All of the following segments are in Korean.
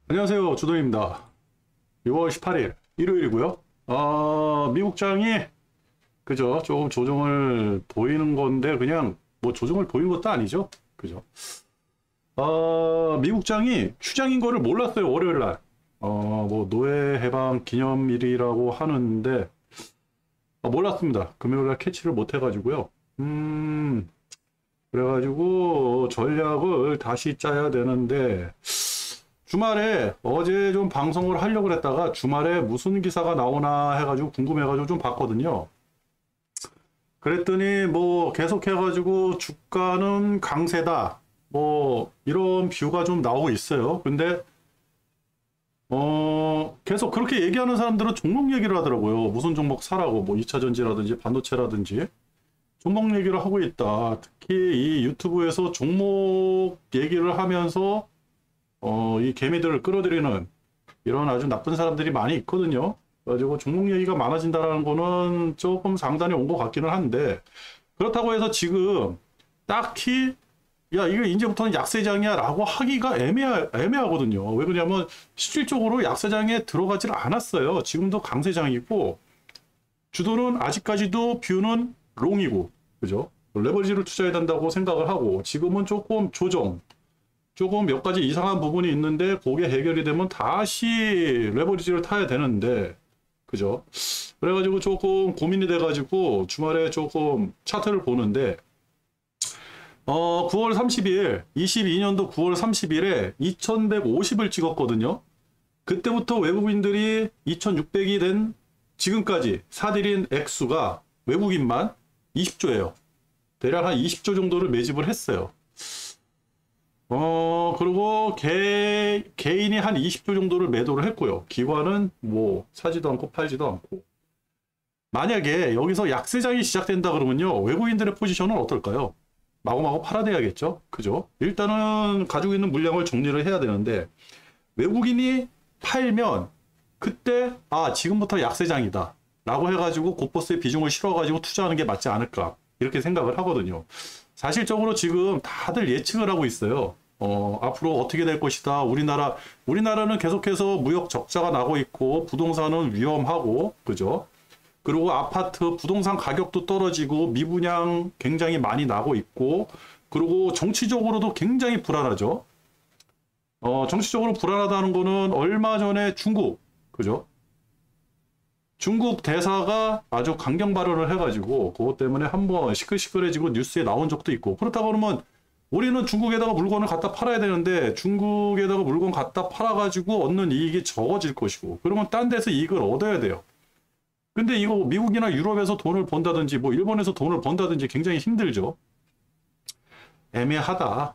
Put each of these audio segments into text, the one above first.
안녕하세요. 주동입니다. 6월 18일 일요일이고요. 미국장이 그죠? 조금 조정을 보이는 건데 그냥 뭐 조정을 보이는 것도 아니죠. 그죠? 미국장이 휴장인 거를 몰랐어요. 월요일 날. 뭐 노예 해방 기념일이라고 하는데 몰랐습니다. 금요일 날 캐치를 못 해가지고요. 그래가지고 전략을 다시 짜야 되는데 주말에 어제 좀 방송을 하려고 했다가 주말에 무슨 기사가 나오나 해가지고 궁금해가지고 좀 봤거든요. 그랬더니 뭐 계속해가지고 주가는 강세다. 뭐 이런 뷰가 좀 나오고 있어요. 근데 계속 그렇게 얘기하는 사람들은 종목 얘기를 하더라고요. 무슨 종목 사라고 뭐 2차전지라든지 반도체라든지 종목 얘기를 하고 있다. 특히 이 유튜브에서 종목 얘기를 하면서 이 개미들을 끌어들이는 이런 아주 나쁜 사람들이 많이 있거든요. 그래가지고 종목 얘기가 많아진다는 거는 조금 상단에 온 것 같기는 한데 그렇다고 해서 지금 딱히 야 이거 이제부터는 약세장이야 라고 하기가 애매하거든요. 왜 그러냐면 실질적으로 약세장에 들어가지를 않았어요. 지금도 강세장이고 주도는 아직까지도 뷰는 롱이고 그죠? 레버리지를 투자해야 된다고 생각을 하고 지금은 조금 조금 몇 가지 이상한 부분이 있는데 그게 해결이 되면 다시 레버리지를 타야 되는데 그죠? 그래가지고 조금 고민이 돼가지고 주말에 조금 차트를 보는데 9월 30일 22년도 9월 30일에 2150을 찍었거든요. 그때부터 외국인들이 2600이 된 지금까지 사들인 액수가 외국인만 20조예요. 대략 한 20조 정도를 매집을 했어요. 그리고 개인이 한 20조 정도를 매도를 했고요. 기관은 뭐 사지도 않고 팔지도 않고. 만약에 여기서 약세장이 시작된다 그러면요. 외국인들의 포지션은 어떨까요? 마구마구 팔아대야겠죠? 그죠? 일단은 가지고 있는 물량을 정리를 해야 되는데 외국인이 팔면 그때 지금부터 약세장이다 라고 해가지고 곧버스에 비중을 실어가지고 투자하는 게 맞지 않을까 이렇게 생각을 하거든요. 사실적으로 지금 다들 예측을 하고 있어요. 앞으로 어떻게 될 것이다. 우리나라는 계속해서 무역 적자가 나고 있고, 부동산은 위험하고, 그죠? 그리고 아파트, 부동산 가격도 떨어지고, 미분양 굉장히 많이 나고 있고, 그리고 정치적으로도 굉장히 불안하죠. 정치적으로 불안하다는 거는 얼마 전에 중국, 그죠? 중국 대사가 아주 강경 발언을 해가지고 그것 때문에 한번 시끌시끌해지고 뉴스에 나온 적도 있고 그렇다고 그러면 우리는 중국에다가 물건을 갖다 팔아야 되는데 중국에다가 물건 갖다 팔아가지고 얻는 이익이 적어질 것이고 그러면 딴 데서 이익을 얻어야 돼요. 근데 이거 미국이나 유럽에서 돈을 번다든지 뭐 일본에서 돈을 번다든지 굉장히 힘들죠. 애매하다.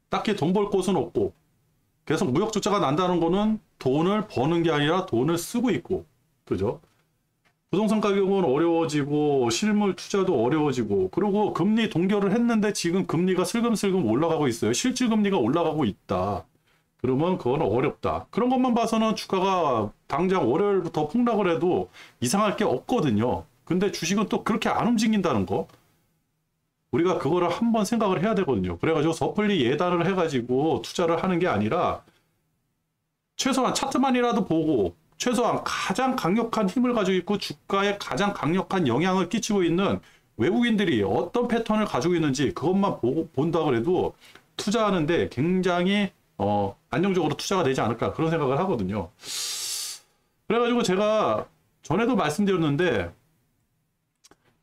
딱히 돈 벌 곳은 없고 계속 무역 적자가 난다는 거는 돈을 버는 게 아니라 돈을 쓰고 있고 그죠? 부동산 가격은 어려워지고 실물 투자도 어려워지고 그리고 금리 동결을 했는데 지금 금리가 슬금슬금 올라가고 있어요. 실질 금리가 올라가고 있다. 그러면 그건 어렵다. 그런 것만 봐서는 주가가 당장 월요일부터 폭락을 해도 이상할 게 없거든요. 근데 주식은 또 그렇게 안 움직인다는 거. 우리가 그거를 한번 생각을 해야 되거든요. 그래가지고 섣불리 예단을 해가지고 투자를 하는 게 아니라 최소한 차트만이라도 보고 최소한 가장 강력한 힘을 가지고 있고 주가에 가장 강력한 영향을 끼치고 있는 외국인들이 어떤 패턴을 가지고 있는지 그것만 본다 그래도 투자하는데 굉장히 안정적으로 투자가 되지 않을까 그런 생각을 하거든요. 그래가지고 제가 전에도 말씀드렸는데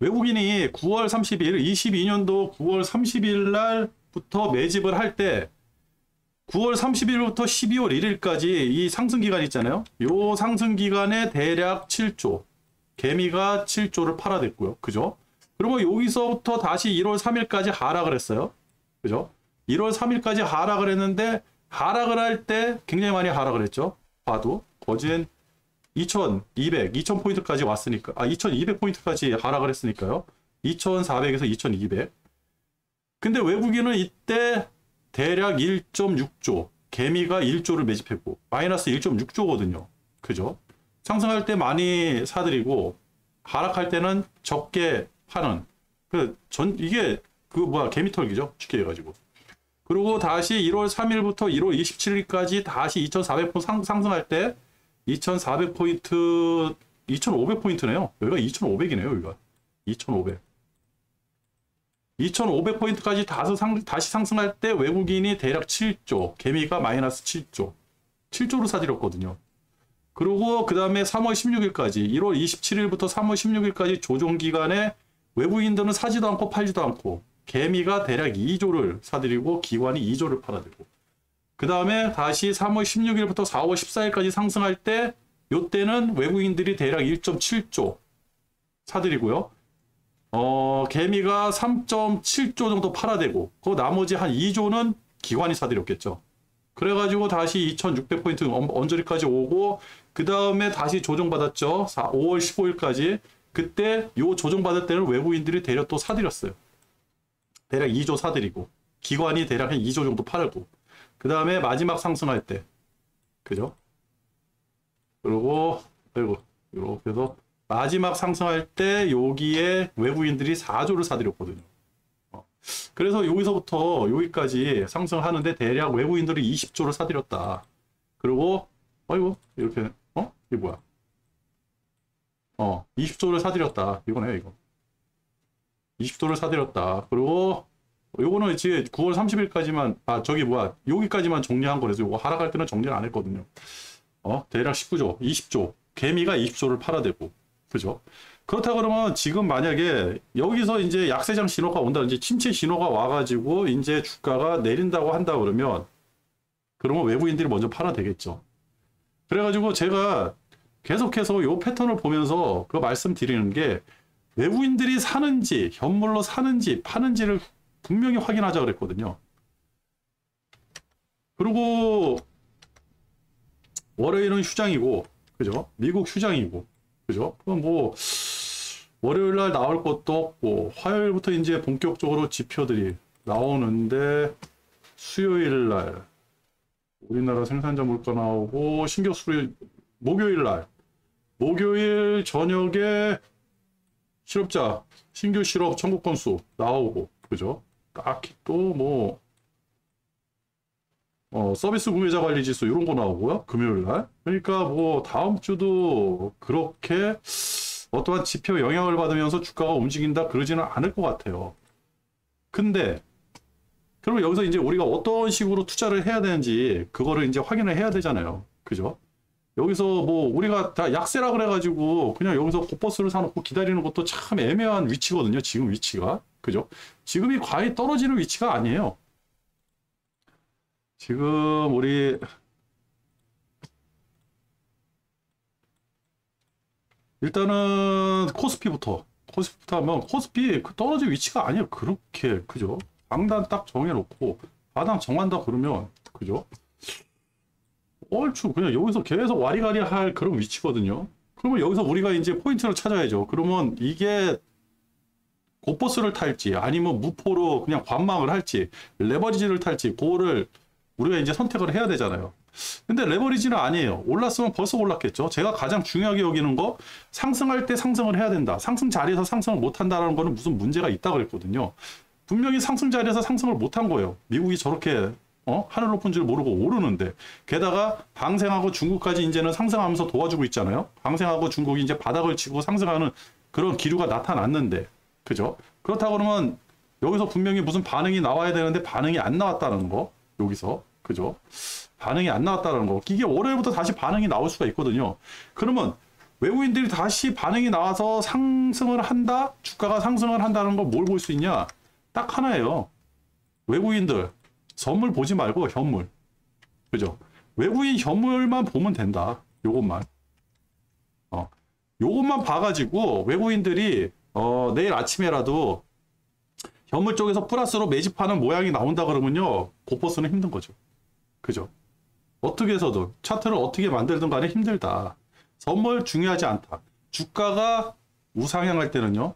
외국인이 9월 30일 22년도 9월 30일 날부터 매집을 할때 9월 30일부터 12월 1일까지 이 상승 기간 있잖아요. 요 상승 기간에 대략 7조. 개미가 7조를 팔아댔고요. 그죠? 그리고 여기서부터 다시 1월 3일까지 하락을 했어요. 그죠? 1월 3일까지 하락을 했는데 하락을 할 때 굉장히 많이 하락을 했죠. 봐도 거진 2000포인트까지 왔으니까 2200포인트까지 하락을 했으니까요. 2400에서 2200. 근데 외국인은 이때 대략 1.6조, 개미가 1조를 매집했고, 마이너스 1.6조거든요. 그죠? 상승할 때 많이 사들이고, 하락할 때는 적게 파는, 이게, 개미털기죠? 쉽게 해가지고. 그리고 다시 1월 3일부터 1월 27일까지 다시 2,400포인트 상승할 때 2,400포인트, 2,500포인트네요. 여기가 2,500이네요. 여기가 2,500. 2,500포인트까지 다시 상승할 때 외국인이 대략 7조, 개미가 마이너스 7조, 7조를 사들였거든요. 그리고 그 다음에 3월 16일까지, 1월 27일부터 3월 16일까지 조정기간에 외국인들은 사지도 않고 팔지도 않고, 개미가 대략 2조를 사들이고 기관이 2조를 팔아들고, 그 다음에 다시 3월 16일부터 4월 14일까지 상승할 때 요때는 외국인들이 대략 1.7조 사들이고요. 개미가 3.7조 정도 팔아대고, 그 나머지 한 2조는 기관이 사들였겠죠. 그래가지고 다시 2600포인트 언저리까지 오고, 그 다음에 다시 조정받았죠. 5월 15일까지. 그때 요 조정받을 때는 외국인들이 대략 또 사들였어요. 대략 2조 사들이고, 기관이 대략 한 2조 정도 팔고, 그 다음에 마지막 상승할 때, 그죠? 그리고, 이렇게 해서 마지막 상승할 때 여기에 외국인들이 4조를 사들였거든요. 그래서 여기서부터 여기까지 상승하는데 대략 외국인들이 20조를 사들였다. 그리고 아이고 이렇게 이게 뭐야? 20조를 사들였다. 이거네 이거. 20조를 사들였다. 그리고 요거는 이제 9월 30일까지만 여기까지만 정리한 거라서 요거 하락할 때는 정리를 안 했거든요. 대략 19조, 20조. 개미가 20조를 팔아대고. 그죠? 그렇다 그러면 지금 만약에 여기서 이제 약세장 신호가 온다, 이제 침체 신호가 와가지고 이제 주가가 내린다고 한다 그러면 외국인들이 먼저 팔아 되겠죠. 그래가지고 제가 계속해서 요 패턴을 보면서 그 말씀드리는 게 외국인들이 사는지 현물로 사는지 파는지를 분명히 확인하자 그랬거든요. 그리고 월요일은 휴장이고, 그죠? 미국 휴장이고, 그죠? 그럼 뭐 월요일 날 나올 것도 없고 화요일부터 이제 본격적으로 지표들이 나오는데 수요일 날 우리나라 생산자 물가 나오고 신규 수요 목요일 저녁에 실업자 신규 실업 청구 건수 나오고, 그죠? 딱히 또 서비스 구매자 관리 지수 이런 거 나오고요. 금요일 날. 그러니까 뭐 다음 주도 그렇게 어떠한 지표 영향을 받으면서 주가가 움직인다 그러지는 않을 것 같아요. 근데 그러면 여기서 이제 우리가 어떤 식으로 투자를 해야 되는지 그거를 이제 확인을 해야 되잖아요. 그죠? 여기서 뭐 우리가 다 약세라 그래가지고 그냥 여기서 곧버스를 사놓고 기다리는 것도 참 애매한 위치거든요. 지금 위치가. 그죠? 지금이 과히 떨어지는 위치가 아니에요. 지금 우리 일단은 코스피부터 하면 코스피 그 떨어질 위치가 아니에요. 그렇게. 그죠? 방단 딱 정해놓고 바닥 정한다 그러면, 그죠? 얼추 그냥 여기서 계속 와리가리 할 그런 위치거든요. 그러면 여기서 우리가 이제 포인트를 찾아야죠. 그러면 이게 곧버스를 탈지 아니면 무포로 그냥 관망을 할지 레버리지를 탈지 그거를 우리가 이제 선택을 해야 되잖아요. 근데 레버리지는 아니에요. 올랐으면 벌써 올랐겠죠. 제가 가장 중요하게 여기는 거, 상승할 때 상승을 해야 된다. 상승 자리에서 상승을 못 한다는 거는 무슨 문제가 있다고 그랬거든요. 분명히 상승 자리에서 상승을 못 한 거예요. 미국이 저렇게 하늘 높은 줄 모르고 오르는데, 게다가 방생하고 중국까지 이제는 상승하면서 도와주고 있잖아요. 방생하고 중국이 이제 바닥을 치고 상승하는 그런 기류가 나타났는데, 그죠? 그렇다고 그러면 여기서 분명히 무슨 반응이 나와야 되는데 반응이 안 나왔다는 거, 여기서. 그죠? 반응이 안 나왔다는 거. 이게 월요일부터 다시 반응이 나올 수가 있거든요. 그러면 외국인들이 다시 반응이 나와서 상승을 한다? 주가가 상승을 한다는 거 뭘 볼 수 있냐? 딱 하나예요. 외국인들 선물 보지 말고 현물. 그죠? 외국인 현물만 보면 된다. 요것만. 요것만 봐가지고 외국인들이 내일 아침에라도 현물 쪽에서 플러스로 매집하는 모양이 나온다 그러면요, 곧버스는 힘든 거죠. 그죠? 어떻게 해서든 차트를 어떻게 만들든 간에 힘들다. 선물 중요하지 않다. 주가가 우상향할 때는요,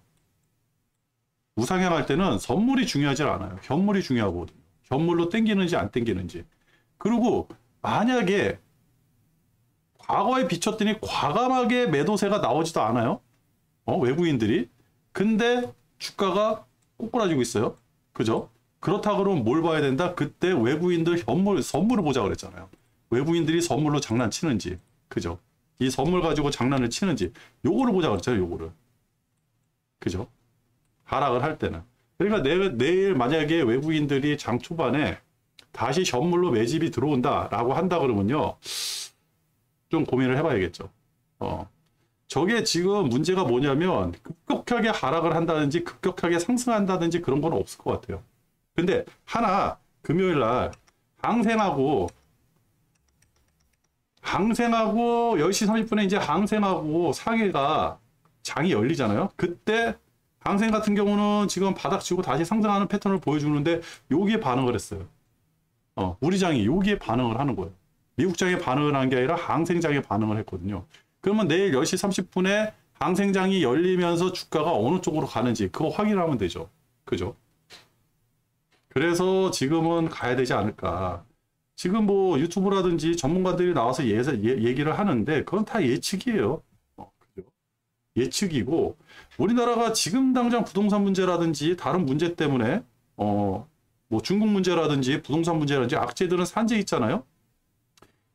우상향할 때는 선물이 중요하지 않아요. 현물이 중요하거든요. 현물로 땡기는지 안 땡기는지. 그리고 만약에 과거에 비쳤더니 과감하게 매도세가 나오지도 않아요. 외국인들이. 근데 주가가 꼬꾸라지고 있어요. 그죠? 그렇다 그러면 뭘 봐야 된다? 그때 외국인들 선물을 보자 그랬잖아요. 외국인들이 선물로 장난치는지, 그죠? 이 선물 가지고 장난을 치는지, 요거를 보자 그랬잖아요, 요거를. 그죠? 하락을 할 때는. 그러니까 내일 만약에 외국인들이 장 초반에 다시 선물로 매집이 들어온다라고 한다 그러면요. 좀 고민을 해봐야겠죠. 저게 지금 문제가 뭐냐면 급격하게 하락을 한다든지 급격하게 상승한다든지 그런 건 없을 것 같아요. 근데 하나 금요일 날 항생하고 10시 30분에 이제 항생하고 상해가 장이 열리잖아요. 그때 항생 같은 경우는 지금 바닥 치고 다시 상승하는 패턴을 보여주는데 여기에 반응을 했어요. 우리 장이 여기에 반응을 하는 거예요. 미국 장에 반응을 한 게 아니라 항생장에 반응을 했거든요. 그러면 내일 10시 30분에 항생장이 열리면서 주가가 어느 쪽으로 가는지 그거 확인하면 되죠. 그죠? 그래서 지금은 가야 되지 않을까. 지금 뭐 유튜브라든지 전문가들이 나와서 얘기를 하는데 그건 다 예측이에요. 그죠? 예측이고 우리나라가 지금 당장 부동산 문제라든지 다른 문제 때문에 뭐 중국 문제라든지 부동산 문제라든지 악재들은 산재 있잖아요.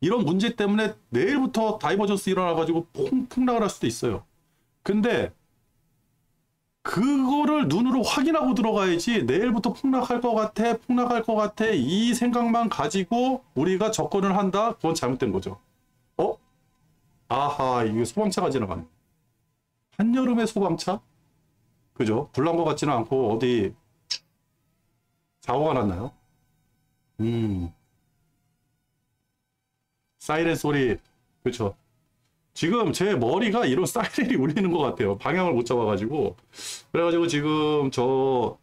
이런 문제 때문에 내일부터 다이버전스 일어나가지고 폭락을 할 수도 있어요. 근데 그거를 눈으로 확인하고 들어가야지 내일부터 폭락할 것 같아 이 생각만 가지고 우리가 접근을 한다? 그건 잘못된 거죠. 아하, 이게 소방차가 지나가네. 한여름의 소방차? 그죠? 불난 것 같지는 않고 어디 사고가 났나요? 사이렌 소리, 그렇죠. 지금 제 머리가 이런 사이렌이 울리는 것 같아요. 방향을 못 잡아가지고. 그래가지고 지금 저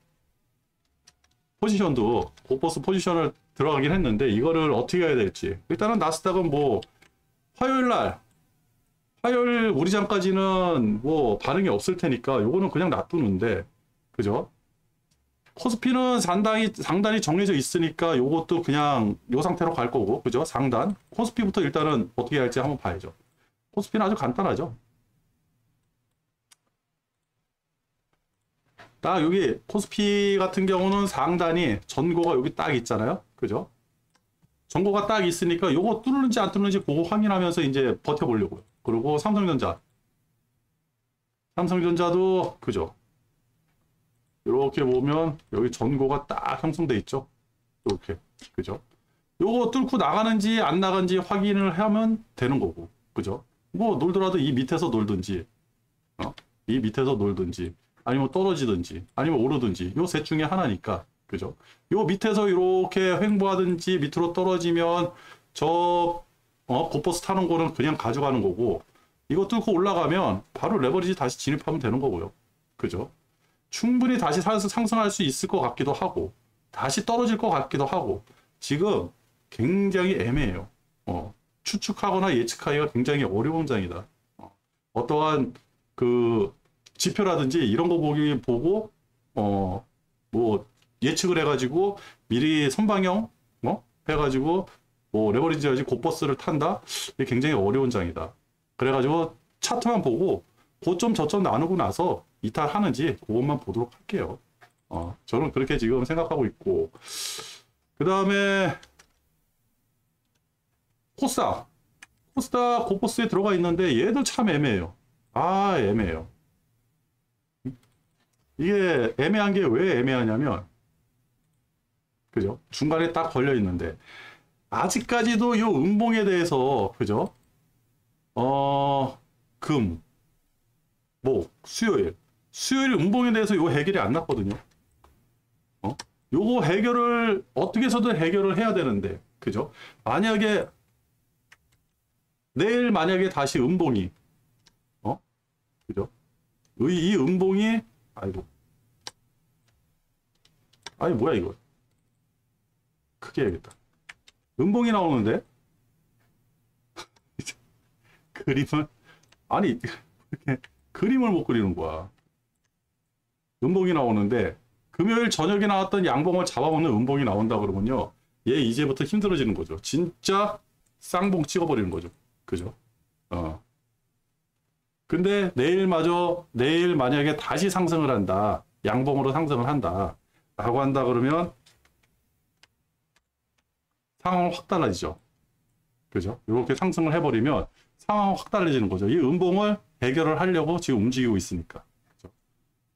포지션도 고버스 포지션을 들어가긴 했는데 이거를 어떻게 해야 될지. 일단은 나스닥은 뭐 화요일 우리 장까지는 뭐 반응이 없을 테니까 요거는 그냥 놔두는데, 그죠? 코스피는 상단이 정해져 있으니까 요것도 그냥 요 상태로 갈 거고, 그죠? 상단. 코스피부터 일단은 어떻게 할지 한번 봐야죠. 코스피는 아주 간단하죠. 딱 여기 코스피 같은 경우는 상단이 전고가 여기 딱 있잖아요. 그죠? 전고가 딱 있으니까 요거 뚫는지 안 뚫는지 그거 확인하면서 이제 버텨보려고요. 그리고 삼성전자도 그죠? 이렇게 보면 여기 전고가 딱 형성돼 있죠. 이렇게, 그죠? 요거 뚫고 나가는지 안 나가는지 확인을 하면 되는 거고, 그죠? 뭐 놀더라도 이 밑에서 놀든지, 이 밑에서 놀든지, 아니면 떨어지든지, 아니면 오르든지, 요 셋 중에 하나니까, 그죠? 요 밑에서 이렇게 횡보하든지 밑으로 떨어지면 고버스 타는 거는 그냥 가져가는 거고, 이거 뚫고 올라가면 바로 레버리지 다시 진입하면 되는 거고요, 그죠? 충분히 다시 상승할 수 있을 것 같기도 하고 다시 떨어질 것 같기도 하고 지금 굉장히 애매해요. 추측하거나 예측하기가 굉장히 어려운 장이다. 어떠한 그 지표라든지 이런 거 보고 뭐 예측을 해가지고 미리 선방형 해가지고 뭐 레버리지 고버스를 탄다? 이게 굉장히 어려운 장이다. 그래가지고 차트만 보고 고점 저점 나누고 나서 이탈하는지 그것만 보도록 할게요. 저는 그렇게 지금 생각하고 있고, 그 다음에 코스닥 고버스에 들어가 있는데 얘도 참 애매해요. 애매해요. 이게 애매한 게 왜 애매하냐면, 그죠? 중간에 딱 걸려 있는데 아직까지도 요 음봉에 대해서, 그죠? 수요일 음봉에 대해서 요 해결이 안 났거든요. 요거 해결을 어떻게 해서든 해결을 해야 되는데, 그죠? 내일 만약에 다시 음봉이, 그죠? 이 음봉이, 뭐야 이거? 크게 해야겠다. 음봉이 나오는데 그림을 이렇게 그림을 못 그리는 거야. 음봉이 나오는데 금요일 저녁에 나왔던 양봉을 잡아먹는 음봉이 나온다 그러면요, 얘 이제부터 힘들어지는 거죠. 진짜 쌍봉 찍어버리는 거죠. 그죠? 근데 내일 만약에 다시 상승을 한다, 양봉으로 상승을 한다 라고 한다 그러면 상황은 확 달라지죠. 그죠? 이렇게 상승을 해버리면 상황은 확 달라지는 거죠. 이 음봉을 해결을 하려고 지금 움직이고 있으니까. 그죠?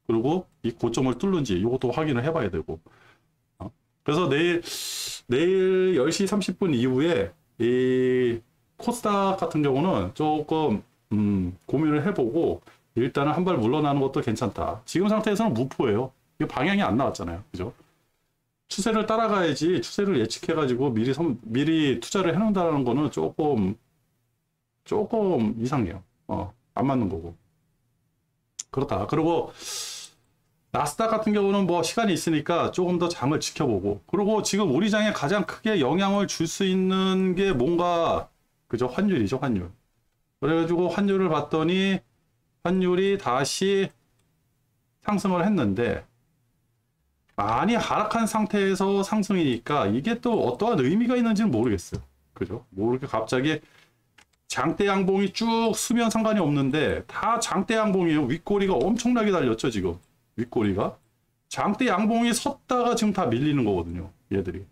그리고 이 고점을 뚫는지 이것도 확인을 해봐야 되고. 그래서 내일 10시 30분 이후에 이 코스닥 같은 경우는 조금 고민을 해보고 일단은 한 발 물러나는 것도 괜찮다. 지금 상태에서는 무포예요. 이거 방향이 안 나왔잖아요. 그죠? 추세를 따라가야지 추세를 예측해가지고 미리 투자를 해놓는다는 거는 조금 이상해요. 안 맞는 거고. 그렇다. 그리고 나스닥 같은 경우는 뭐 시간이 있으니까 조금 더 장을 지켜보고, 그리고 지금 우리 장에 가장 크게 영향을 줄 수 있는 게 뭔가, 그죠? 환율이죠, 환율. 그래가지고 환율을 봤더니 환율이 다시 상승을 했는데, 많이 하락한 상태에서 상승이니까 이게 또 어떠한 의미가 있는지는 모르겠어요. 그죠? 모르게 갑자기 장대 양봉이 쭉 쓰면 상관이 없는데 다 장대 양봉이에요. 윗꼬리가 엄청나게 달렸죠, 지금. 윗꼬리가. 장대 양봉이 섰다가 지금 다 밀리는 거거든요, 얘들이.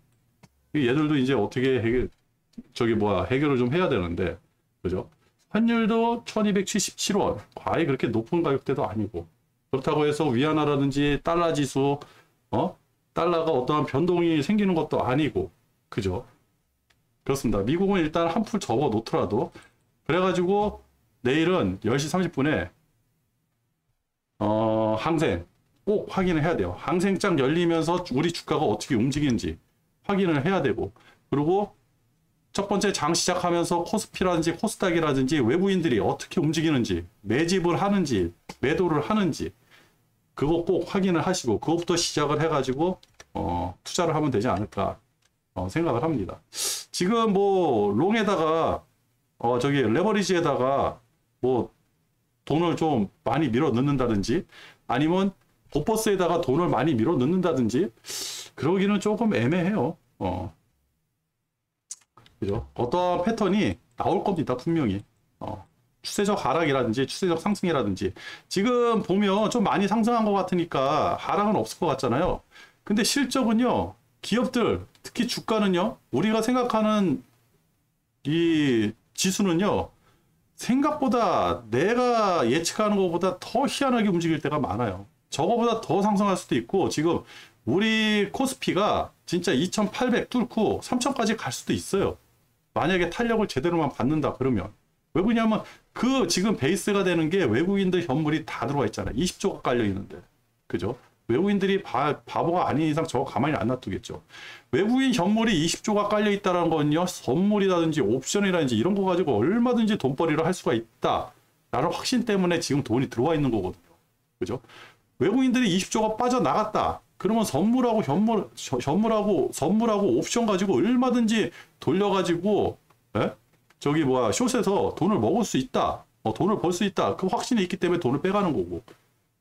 얘들도 이제 어떻게 해결을 좀 해야 되는데, 그죠? 환율도 1277원. 과히 그렇게 높은 가격대도 아니고. 그렇다고 해서 위안화라든지 달러 지수, 달러가 어떠한 변동이 생기는 것도 아니고, 그죠? 그렇습니다. 미국은 일단 한풀 접어 놓더라도, 그래가지고 내일은 10시 30분에 항생 꼭 확인을 해야 돼요. 항생장 열리면서 우리 주가가 어떻게 움직이는지 확인을 해야 되고, 그리고 첫 번째 장 시작하면서 코스피라든지 코스닥이라든지 외부인들이 어떻게 움직이는지, 매집을 하는지 매도를 하는지 그거 꼭 확인을 하시고 그것부터 시작을 해가지고 투자를 하면 되지 않을까 생각을 합니다. 지금 뭐 롱에다가 레버리지에다가 뭐 돈을 좀 많이 밀어 넣는다든지 아니면 보퍼스에다가 돈을 많이 밀어 넣는다든지 그러기는 조금 애매해요. 그죠? 어떠한 패턴이 나올 겁니다, 분명히. 추세적 하락이라든지 추세적 상승이라든지 지금 보면 좀 많이 상승한 것 같으니까 하락은 없을 것 같잖아요. 근데 실적은요, 기업들 특히 주가는요, 우리가 생각하는 이 지수는요, 생각보다 내가 예측하는 것보다 더 희한하게 움직일 때가 많아요. 저거보다 더 상승할 수도 있고, 지금 우리 코스피가 진짜 2800 뚫고 3000까지 갈 수도 있어요. 만약에 탄력을 제대로만 받는다 그러면. 왜 그러냐면 그 지금 베이스가 되는 게 외국인들 현물이 다 들어와 있잖아요. 20조가 깔려 있는데. 그죠? 외국인들이 바보가 아닌 이상 저거 가만히 안 놔두겠죠. 외국인 현물이 20조가 깔려 있다는 건요, 선물이라든지 옵션이라든지 이런 거 가지고 얼마든지 돈벌이를 할 수가 있다 라는 확신 때문에 지금 돈이 들어와 있는 거거든요. 그죠? 외국인들이 20조가 빠져나갔다 그러면 선물하고 옵션 가지고 얼마든지 돌려가지고 숏에서 돈을 먹을 수 있다, 돈을 벌 수 있다, 그 확신이 있기 때문에 돈을 빼가는 거고,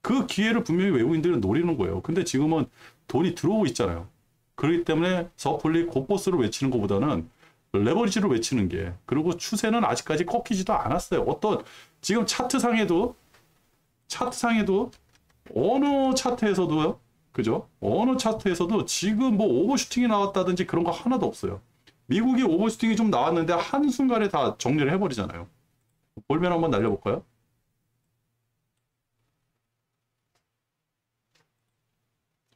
그 기회를 분명히 외국인들은 노리는 거예요. 근데 지금은 돈이 들어오고 있잖아요. 그렇기 때문에 섣불리 곧보스를 외치는 것보다는 레버리지를 외치는 게, 그리고 추세는 아직까지 꺾이지도 않았어요. 지금 차트상에도 어느 차트에서도요, 그죠? 어느 차트에서도 지금 뭐 오버슈팅이 나왔다든지 그런 거 하나도 없어요. 미국이 오버슈팅이 좀 나왔는데 한순간에 다 정리를 해버리잖아요. 볼면 한번 날려볼까요?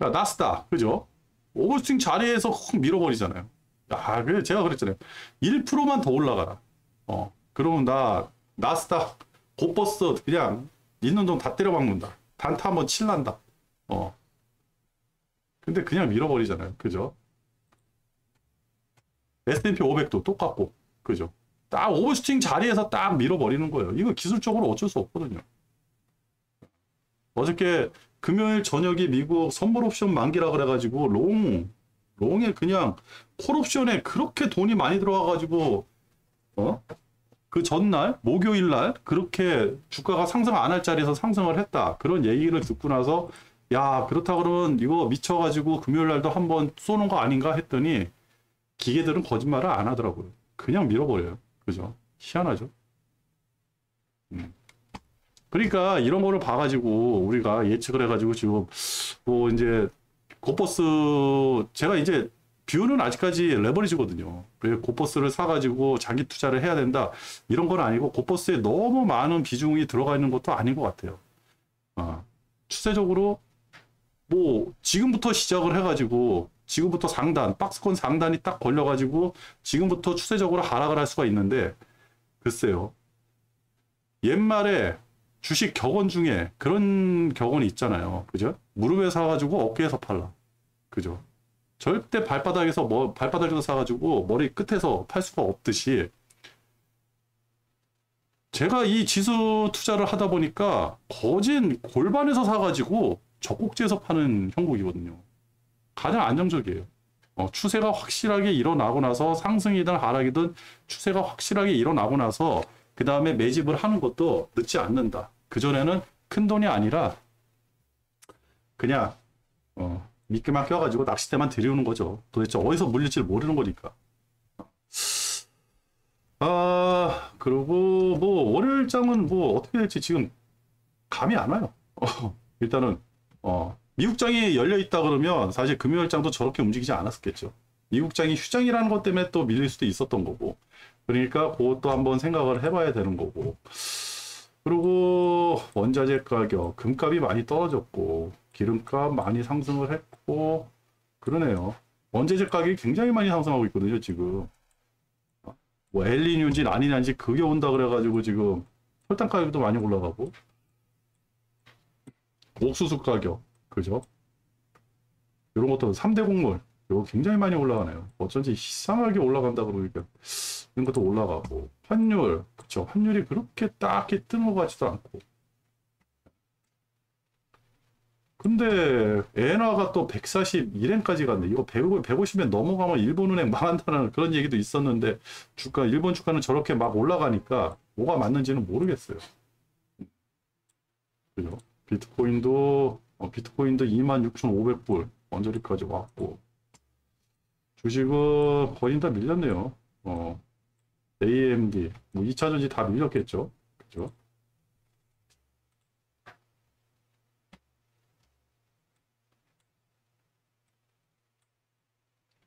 자, 나스닥, 그죠? 오버슈팅 자리에서 확 밀어버리잖아요. 그래 제가 그랬잖아요. 1%만 더 올라가라. 그러면 나스닥 곧버스 그냥 있는 돈 다 때려박는다. 단타 한번 칠란다. 근데 그냥 밀어버리잖아요. 그죠? S&P 500도 똑같고, 그죠? 딱 오버슈팅 자리에서 딱 밀어버리는 거예요. 이거 기술적으로 어쩔 수 없거든요. 어저께 금요일 저녁에 미국 선물 옵션 만기라 그래가지고 롱에 그냥 콜 옵션에 그렇게 돈이 많이 들어와가지고 그 전날 목요일 날 그렇게 주가가 상승 안 할 자리에서 상승을 했다, 그런 얘기를 듣고 나서 야, 그렇다 그러면 이거 미쳐가지고 금요일 날도 한번 쏘는 거 아닌가 했더니 기계들은 거짓말을 안 하더라고요. 그냥 밀어버려요. 그죠? 희한하죠? 그러니까 이런 거를 봐가지고 우리가 예측을 해가지고 지금 뭐 이제 곧버스, 제가 이제 뷰는 아직까지 레버리지거든요. 고버스를 사가지고 자기 투자를 해야 된다. 이런 건 아니고 고버스에 너무 많은 비중이 들어가 있는 것도 아닌 것 같아요. 추세적으로 뭐 지금부터 시작을 해가지고 지금부터 상단, 박스권 상단이 딱 걸려가지고 지금부터 추세적으로 하락을 할 수가 있는데 글쎄요. 옛말에 주식 격언 중에 그런 격언이 있잖아요. 그죠? 무릎에 사가지고 어깨에서 팔라. 그죠? 절대 발바닥에서 발바닥에서 사가지고 머리 끝에서 팔 수가 없듯이 제가 이 지수 투자를 하다 보니까 거진 골반에서 사가지고 젖꼭지에서 파는 형국이거든요. 가장 안정적이에요. 추세가 확실하게 일어나고 나서 상승이든 하락이든 추세가 확실하게 일어나고 나서 그 다음에 매집을 하는 것도 늦지 않는다. 그전에는 큰 돈이 아니라 그냥 미끼만 껴가지고 낚싯대만 들이우는 거죠. 도대체 어디서 물릴지를 모르는 거니까. 그리고 뭐 월요일장은 뭐 어떻게 될지 지금 감이 안 와요. 일단은 미국장이 열려 있다 그러면 사실 금요일장도 저렇게 움직이지 않았겠죠. 미국장이 휴장이라는 것 때문에 또 밀릴 수도 있었던 거고. 그러니까 그것도 한번 생각을 해봐야 되는 거고. 그리고 원자재 가격, 금값이 많이 떨어졌고 기름값 많이 상승을 했고 그러네요. 원자재 가격이 굉장히 많이 상승하고 있거든요, 지금. 뭐 엘니뇨인지 아니냐인지 그게 온다 그래가지고 지금 혈당 가격도 많이 올라가고 옥수수 가격, 그죠? 이런 것도 3대 곡물 이거 굉장히 많이 올라가네요. 어쩐지 이상하게 올라간다 그러니까 이런 것도 올라가고 환율, 그쵸? 환율이 그렇게 딱히 뜨는 것 같지도 않고 근데 엔화가 또 141엔까지 갔네. 이거 150엔 넘어가면 일본은행 망한다는 그런 얘기도 있었는데 일본 주가는 저렇게 막 올라가니까 뭐가 맞는지는 모르겠어요. 그죠? 비트코인도 26,500불 언저리까지 왔고 주식은 거의 다 밀렸네요. AMD 뭐 2차전지 다 밀렸겠죠. 그죠?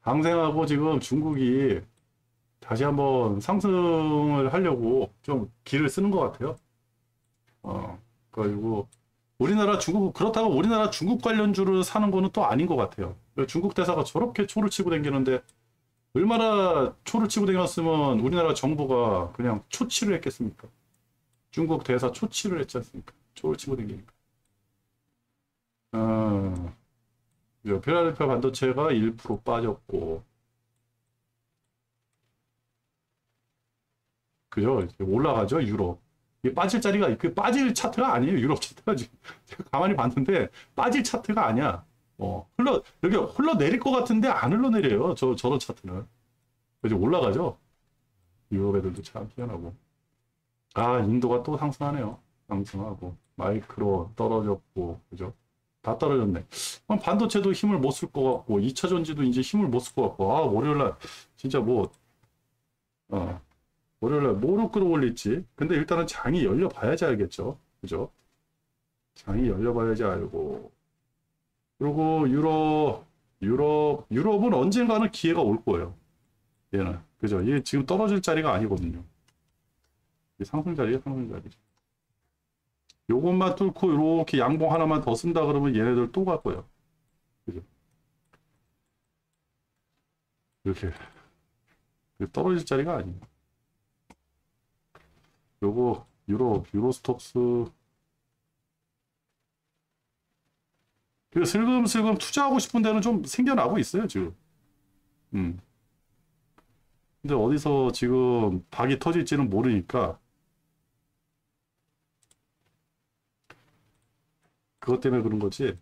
방생하고 지금 중국이 다시 한번 상승을 하려고 좀 기를 쓰는 것 같아요. 그래가지고 그렇다고 우리나라 중국 관련주를 사는 거는 또 아닌 것 같아요. 중국 대사가 저렇게 초를 치고 다니는데 얼마나 초를 치고 다녔으면 우리나라 정부가 그냥 초치를 했겠습니까? 중국 대사 초치를 했지 않습니까? 초를 치고 다니니까. 필라델피아 반도체가 1% 빠졌고, 그죠? 올라가죠, 유럽. 이게 빠질 자리가, 그 빠질 차트가 아니에요, 유럽 차트가 지금. 제가 가만히 봤는데, 빠질 차트가 아니야. 여기 흘러내릴 것 같은데 안 흘러내려요, 저런 차트는. 그죠? 올라가죠? 유럽 애들도 참 희한하고. 인도가 또 상승하네요. 상승하고. 마이크로 떨어졌고, 그죠? 다 떨어졌네. 반도체도 힘을 못 쓸 것 같고 2차 전지도 이제 힘을 못 쓸 것 같고 월요일날 진짜 월요일날 뭐로 끌어올릴지. 근데 일단은 장이 열려 봐야지 알겠죠. 그죠? 장이 열려 봐야지 알고. 그리고 유럽은 언젠가는 기회가 올 거예요. 얘는. 그죠? 얘 지금 떨어질 자리가 아니거든요. 상승 자리가 상승 자리죠. 요것만 뚫고 이렇게 양봉 하나만 더 쓴다 그러면 얘네들 또 갈 거예요. 그죠? 이렇게 떨어질 자리가 아니에요. 요거 유로스톡스 슬금슬금 투자하고 싶은 데는 좀 생겨나고 있어요 지금. 근데 어디서 지금 박이 터질지는 모르니까 그것 때문에 그런 거지.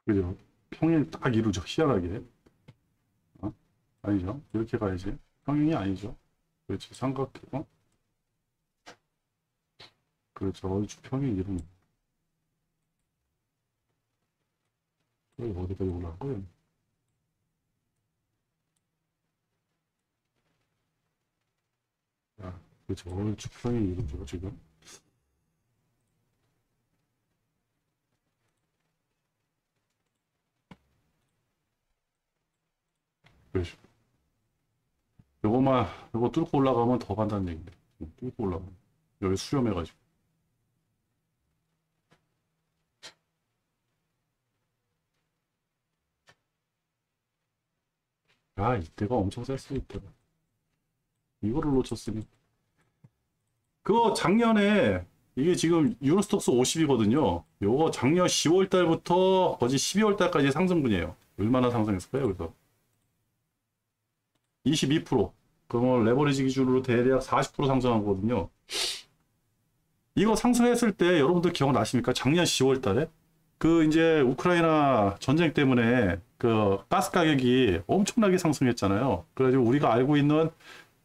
그죠? 평행 딱 이루죠. 희한하게. 아니죠. 이렇게 가야지. 평행이 아니죠. 그렇지. 삼각형. 그렇죠. 주평이 이름. 어디까지 올라간 거예요? 아, 그렇죠. 주평이 이름이죠, 지금. 그렇죠. 요거 뚫고 올라가면 더 간다는 얘기인데. 뚫고 올라가면. 여기 수렴해가지고. 아, 이때가 엄청 셌어, 이때가. 이거를 놓쳤으니. 그거 작년에, 이게 지금 유로스톡스 50이거든요. 요거 작년 10월 달부터 거의 12월 달까지 상승분이에요. 얼마나 상승했을까요, 그래서? 22%. 그러면 레버리지 기준으로 대략 40% 상승한 거거든요. 이거 상승했을 때 여러분들 기억나십니까? 작년 10월 달에? 그 이제 우크라이나 전쟁 때문에 그 가스 가격이 엄청나게 상승했잖아요. 그래가지고 우리가 알고 있는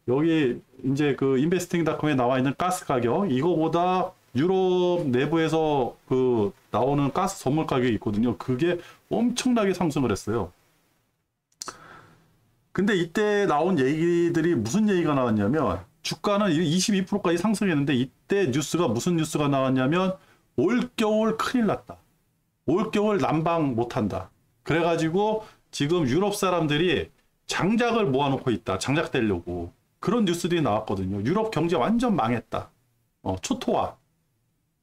여기 이제 그 인베스팅닷컴에 나와 있는 가스 가격, 이거보다 유럽 내부에서 그 나오는 가스 선물 가격이 있거든요. 그게 엄청나게 상승을 했어요. 근데 이때 나온 얘기들이 무슨 얘기가 나왔냐면 주가는 22%까지 상승했는데 이때 뉴스가 무슨 뉴스가 나왔냐면 올겨울 큰일 났다. 올겨울 난방 못한다. 그래가지고 지금 유럽 사람들이 장작을 모아놓고 있다. 장작 떼려고. 그런 뉴스들이 나왔거든요. 유럽 경제 완전 망했다. 초토화.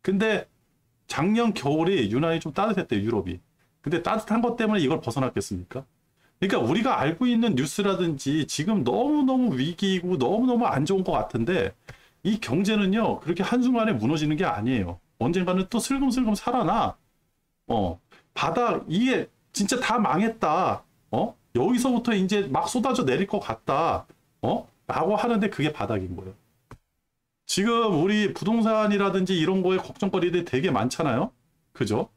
근데 작년 겨울이 유난히 좀 따뜻했대요. 유럽이. 근데 따뜻한 것 때문에 이걸 벗어났겠습니까? 그러니까 우리가 알고 있는 뉴스라든지 지금 너무너무 위기이고 너무너무 안 좋은 것 같은데 이 경제는요. 그렇게 한순간에 무너지는 게 아니에요. 언젠가는 또 슬금슬금 살아나. 바닥 이게 진짜 다 망했다. 여기서부터 이제 막 쏟아져 내릴 것 같다. 라고 하는데 그게 바닥인 거예요. 지금 우리 부동산이라든지 이런 거에 걱정거리들이 되게 많잖아요. 그죠?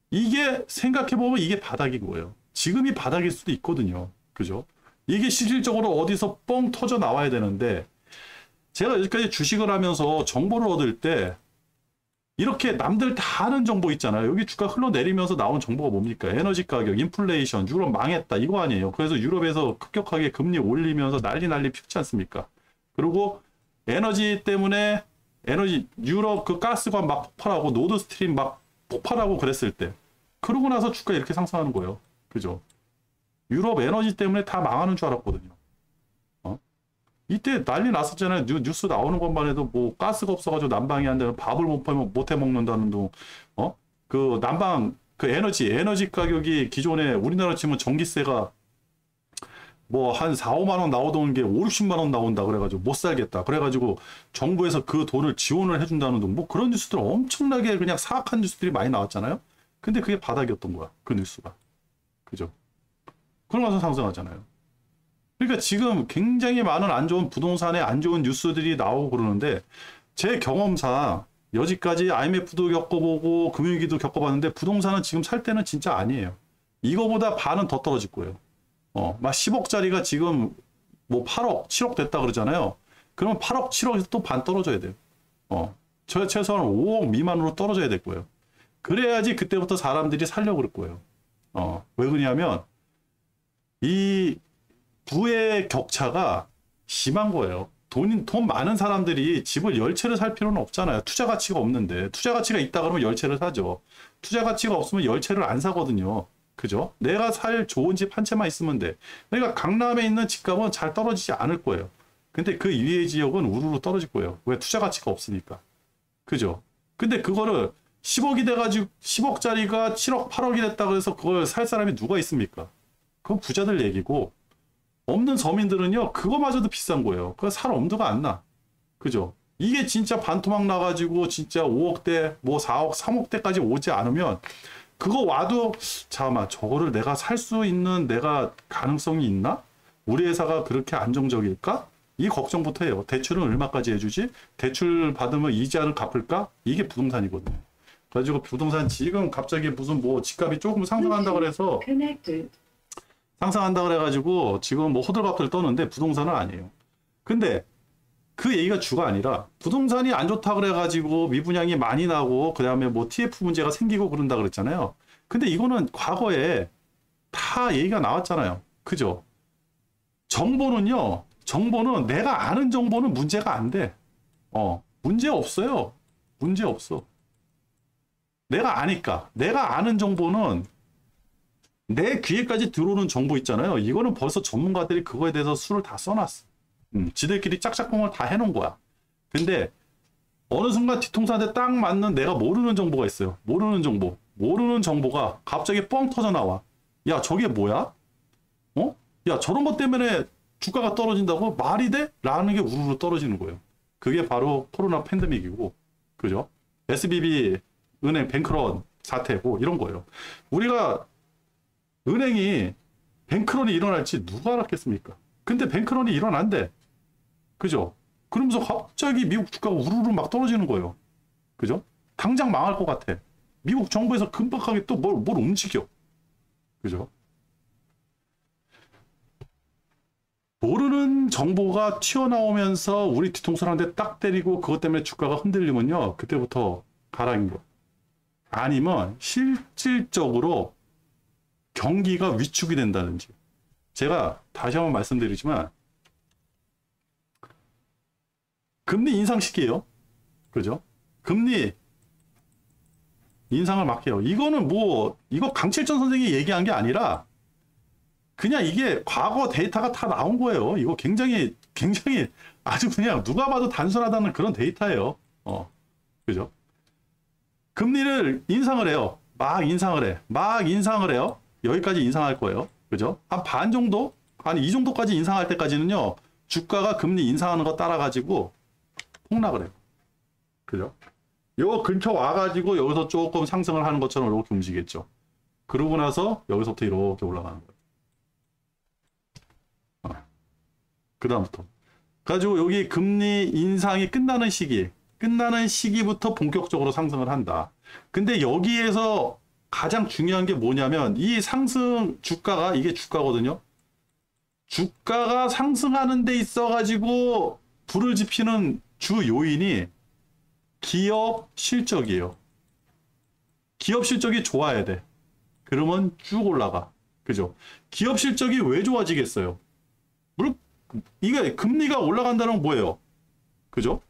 이게 생각해보면 이게 바닥인 거예요. 지금이 바닥일 수도 있거든요. 그죠? 이게 실질적으로 어디서 뻥 터져 나와야 되는데 제가 여기까지 주식을 하면서 정보를 얻을 때 이렇게 남들 다 아는 정보 있잖아요. 여기 주가 흘러내리면서 나온 정보가 뭡니까? 에너지 가격, 인플레이션, 유럽 망했다 이거 아니에요. 그래서 유럽에서 급격하게 금리 올리면서 난리 피우지 않습니까? 그리고 에너지 때문에 유럽 그 가스관 막 폭발하고 노드스트림 막 폭발하고 그랬을 때 그러고 나서 주가 이렇게 상승하는 거예요. 그죠? 유럽 에너지 때문에 다 망하는 줄 알았거든요. 이때 난리 났었잖아요. 뉴스 나오는 것만 해도 뭐 가스가 없어가지고 난방이 안 되면 밥을 못 해 먹는다는 둥. 그 난방 그 에너지 가격이 기존에 우리나라 치면 전기세가 뭐 한 4, 5만 원 나오던 게 5, 60만 원 나온다 그래가지고 못 살겠다. 그래가지고 정부에서 그 돈을 지원을 해준다는 둥. 뭐 그런 뉴스들 엄청나게 그냥 사악한 뉴스들이 많이 나왔잖아요. 근데 그게 바닥이었던 거야. 그 뉴스가. 그죠? 그러면서 상승하잖아요. 그러니까 지금 굉장히 많은 안 좋은 부동산에 안 좋은 뉴스들이 나오고 그러는데 제 경험상 여지까지 IMF도 겪어보고 금융위기도 겪어봤는데 부동산은 지금 살 때는 진짜 아니에요. 이거보다 반은 더 떨어질 거예요. 막 10억짜리가 지금 뭐 8억, 7억 됐다 그러잖아요. 그러면 8억, 7억에서 또 반 떨어져야 돼요. 최소한 5억 미만으로 떨어져야 될 거예요. 그래야지 그때부터 사람들이 살려고 그럴 거예요. 왜 그러냐면 이 부의 격차가 심한 거예요. 돈 많은 사람들이 집을 10채를 살 필요는 없잖아요. 투자 가치가 없는데. 투자 가치가 있다 그러면 10채를 사죠. 투자 가치가 없으면 10채를 안 사거든요. 그죠? 내가 살 좋은 집 한 채만 있으면 돼. 그러니까 강남에 있는 집값은 잘 떨어지지 않을 거예요. 근데 그 이외의 지역은 우르르 떨어질 거예요. 왜? 투자 가치가 없으니까. 그죠? 근데 그거를 10억이 돼가지고 10억짜리가 7억, 8억이 됐다 그래서 그걸 살 사람이 누가 있습니까? 그건 부자들 얘기고 없는 서민들은요, 그거마저도 비싼 거예요. 그거 살 엄두가 안 나. 그죠? 이게 진짜 반토막 나가지고 진짜 5억대, 뭐 4억, 3억대까지 오지 않으면 그거 와도 잠깐만 저거를 내가 살 수 있는 내가 가능성이 있나? 우리 회사가 그렇게 안정적일까? 이 걱정부터 해요. 대출은 얼마까지 해주지? 대출 받으면 이자를 갚을까? 이게 부동산이거든요. 그래가지고 부동산 지금 갑자기 무슨 뭐 집값이 조금 상승한다 그래서 상승한다 그래가지고 지금 뭐 호들갑들 떠는데 부동산은 아니에요. 근데 그 얘기가 주가 아니라 부동산이 안 좋다 그래가지고 미분양이 많이 나고 그 다음에 뭐 TF 문제가 생기고 그런다 그랬잖아요. 근데 이거는 과거에 다 얘기가 나왔잖아요. 그죠? 정보는 내가 아는 정보는 문제가 안 돼. 문제 없어요. 문제 없어. 내가 아니까. 내가 아는 정보는 내 귀에까지 들어오는 정보 있잖아요. 이거는 벌써 전문가들이 그거에 대해서 수를 다 써놨어. 지들끼리 짝짝꿍을 다 해놓은 거야. 근데 어느 순간 뒤통수한테 딱 맞는 내가 모르는 정보가 있어요. 모르는 정보. 모르는 정보가 갑자기 뻥 터져 나와. 야, 저게 뭐야? 야, 저런 것 때문에 주가가 떨어진다고? 말이 돼? 라는 게 우르르 떨어지는 거예요. 그게 바로 코로나 팬데믹이고, 그죠? SBB 은행 뱅크런 사태고 이런 거예요. 우리가 은행이 뱅크런이 일어날지 누가 알았겠습니까? 근데 뱅크런이 일어난대. 그죠? 그러면서 갑자기 미국 주가가 우르르 막 떨어지는 거예요. 그죠? 당장 망할 것 같아. 미국 정부에서 금박하게 또 뭘 움직여. 그죠? 모르는 정보가 튀어나오면서 우리 뒤통수를 한 대 딱 때리고 그것 때문에 주가가 흔들리면요. 그때부터 가라앉는 거. 아니면 실질적으로 경기가 위축이 된다든지. 제가 다시 한번 말씀드리지만 금리 인상 시기예요. 그죠? 금리 인상을 막 해요. 이거는 이거 강칠전 선생이 얘기한 게 아니라 그냥 이게 과거 데이터가 다 나온 거예요. 이거 굉장히 아주 그냥 누가 봐도 단순하다는 그런 데이터예요. 그죠? 금리를 인상을 해요. 막 인상을 해요. 여기까지 인상할 거예요. 그죠? 한 반 정도? 한 이 정도까지 인상할 때까지는요. 주가가 금리 인상하는 거 따라가지고 폭락을 해요. 그죠? 요 근처 와가지고 여기서 조금 상승을 하는 것처럼 이렇게 움직이겠죠. 그러고 나서 여기서부터 이렇게 올라가는 거예요. 그 다음부터. 가지고 여기 금리 인상이 끝나는 시기부터 본격적으로 상승을 한다. 근데 여기에서 가장 중요한 게 뭐냐면 이 상승 주가가 이게 주가거든요. 주가가 상승하는 데 있어가지고 불을 지피는 주 요인이 기업 실적이에요. 기업 실적이 좋아야 돼. 그러면 쭉 올라가. 그죠? 기업 실적이 왜 좋아지겠어요? 이게 금리가 올라간다는 건 뭐예요? 그죠?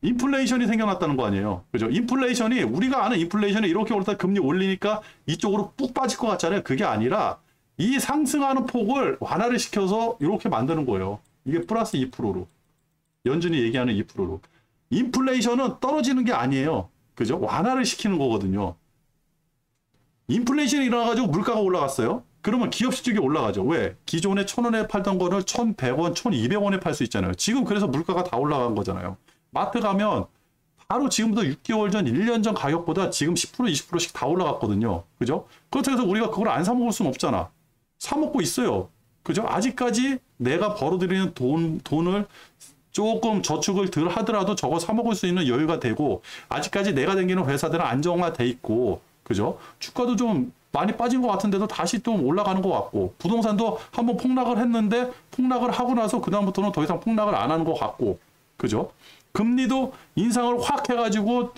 인플레이션이 생겨났다는 거 아니에요. 그죠? 인플레이션이 우리가 아는 인플레이션이 이렇게 올라다 금리 올리니까 이쪽으로 뚝 빠질 것 같잖아요. 그게 아니라 이 상승하는 폭을 완화를 시켜서 이렇게 만드는 거예요. 이게 플러스 2%로. 연준이 얘기하는 2%로. 인플레이션은 떨어지는 게 아니에요. 그죠? 완화를 시키는 거거든요. 인플레이션이 일어나가지고 물가가 올라갔어요. 그러면 기업 실적이 올라가죠. 왜? 기존에 1,000원에 팔던 거를 1,100원, 1,200원에 팔 수 있잖아요. 지금 그래서 물가가 다 올라간 거잖아요. 마트 가면 바로 지금부터 6개월 전, 1년 전 가격보다 지금 10%, 20%씩 다 올라갔거든요. 그죠? 그렇다고 해서 우리가 그걸 안 사 먹을 수는 없잖아. 사 먹고 있어요. 그죠? 아직까지 내가 벌어들이는 돈을 조금 저축을 덜 하더라도 저거 사 먹을 수 있는 여유가 되고 아직까지 내가 다니는 회사들은 안정화돼 있고 그죠? 주가도 좀 많이 빠진 것 같은데도 다시 또 올라가는 것 같고 부동산도 한번 폭락을 했는데 폭락을 하고 나서 그 다음부터는 더 이상 폭락을 안 하는 것 같고 그죠? 금리도 인상을 확 해가지고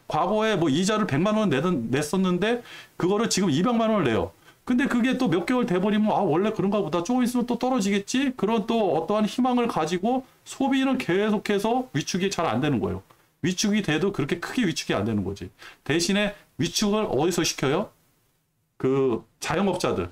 과거에 뭐 이자를 100만 원 냈었는데 그거를 지금 200만 원을 내요. 근데 그게 또 몇 개월 돼버리면 원래 그런가 보다. 조금 있으면 또 떨어지겠지? 그런 또 어떠한 희망을 가지고 소비는 계속해서 위축이 잘 안 되는 거예요. 위축이 돼도 그렇게 크게 위축이 안 되는 거지. 대신에 위축을 어디서 시켜요? 그 자영업자들.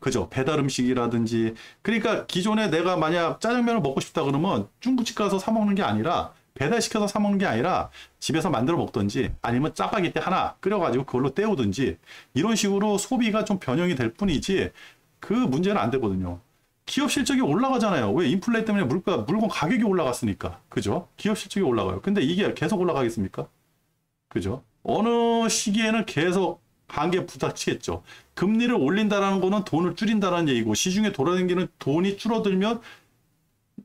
그죠? 배달 음식이라든지. 그러니까 기존에 내가 만약 짜장면을 먹고 싶다 그러면 중국집 가서 사 먹는 게 아니라 배달시켜서 사 먹는 게 아니라 집에서 만들어 먹든지 아니면 짜파게티 하나 끓여가지고 그걸로 때우든지 이런 식으로 소비가 좀 변형이 될 뿐이지 그 문제는 안 되거든요. 기업 실적이 올라가잖아요. 왜? 인플레 때문에 물건 가격이 올라갔으니까. 그죠? 기업 실적이 올라가요. 근데 이게 계속 올라가겠습니까? 그죠? 어느 시기에는 계속 한계 부닥치겠죠. 금리를 올린다라는 거는 돈을 줄인다는 얘기고 시중에 돌아다니는 돈이 줄어들면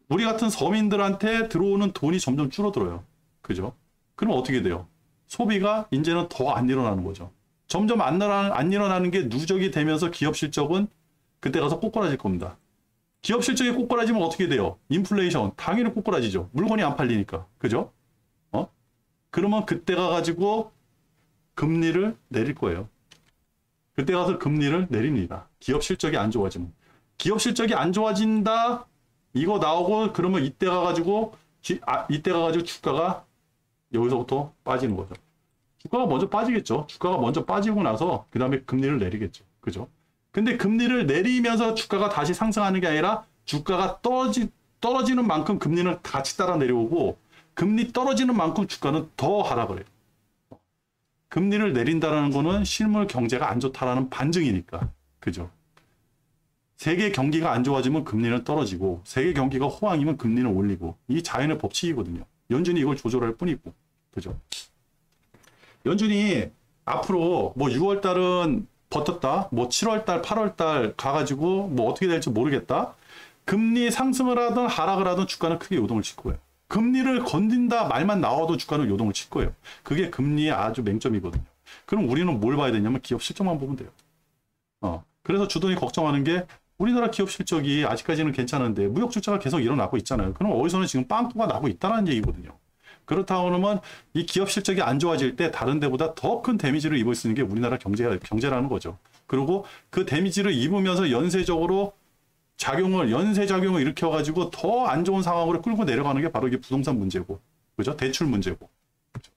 우리 같은 서민들한테 들어오는 돈이 점점 줄어들어요. 그죠? 그럼 어떻게 돼요? 소비가 이제는 더 안 일어나는 거죠. 점점 안 일어나는 게 누적이 되면서 기업 실적은 그때 가서 꼬꾸라질 겁니다. 기업 실적이 꼬꾸라지면 어떻게 돼요? 인플레이션 당연히 꼬꾸라지죠. 물건이 안 팔리니까. 그죠? 그러면 그때 가가지고 금리를 내릴 거예요. 그때 가서 금리를 내립니다. 기업 실적이 안 좋아지면. 기업 실적이 안 좋아진다 이거 나오고 그러면 이때 가가지고 주가가 여기서부터 빠지는 거죠. 주가가 먼저 빠지겠죠. 주가가 먼저 빠지고 나서 그 다음에 금리를 내리겠죠. 그죠? 근데 금리를 내리면서 주가가 다시 상승하는 게 아니라 주가가 떨어지는 만큼 금리는 같이 따라 내려오고 금리 떨어지는 만큼 주가는 더 하락을 해요. 금리를 내린다는 거는 실물 경제가 안 좋다라는 반증이니까. 그죠? 세계 경기가 안 좋아지면 금리는 떨어지고 세계 경기가 호황이면 금리는 올리고 이 자연의 법칙이거든요. 연준이 이걸 조절할 뿐이고. 그죠? 연준이 앞으로 뭐 6월 달은 버텼다. 뭐 7월 달, 8월 달 가가지고 뭐 어떻게 될지 모르겠다. 금리 상승을 하든 하락을 하든 주가는 크게 요동을 칠 거예요. 금리를 건든다 말만 나와도 주가는 요동을 칠 거예요. 그게 금리의 아주 맹점이거든요. 그럼 우리는 뭘 봐야 되냐면 기업 실적만 보면 돼요. 그래서 주돈이 걱정하는 게 우리나라 기업 실적이 아직까지는 괜찮은데 무역 출자가 계속 일어나고 있잖아요. 그럼 어디서는 지금 빵꾸가 나고 있다는 얘기거든요. 그렇다고 그러면 이 기업 실적이 안 좋아질 때 다른 데보다 더 큰 데미지를 입을 수 있는 게 우리나라 경제라는 거죠. 그리고 그 데미지를 입으면서 연쇄작용을 일으켜가지고 더 안 좋은 상황으로 끌고 내려가는 게 바로 이게 부동산 문제고, 그죠? 대출 문제고. 그죠?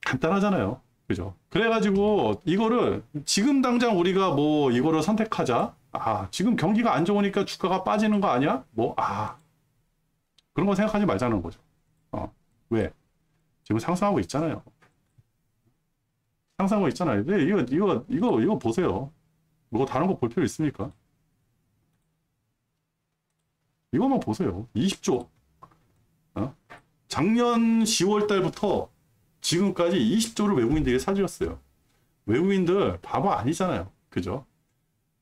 간단하잖아요. 그죠? 그래가지고 이거를 지금 당장 우리가 뭐 이거를 선택하자. 지금 경기가 안 좋으니까 주가가 빠지는 거 아니야? 그런 거 생각하지 말자는 거죠. 왜? 지금 상승하고 있잖아요. 상승하고 있잖아요. 근데 이거 보세요. 뭐 다른 거 볼 필요 있습니까? 이거만 보세요. 20조. 작년 10월 달부터 지금까지 20조를 외국인들이 사들였어요. 외국인들 바보 아니잖아요. 그죠?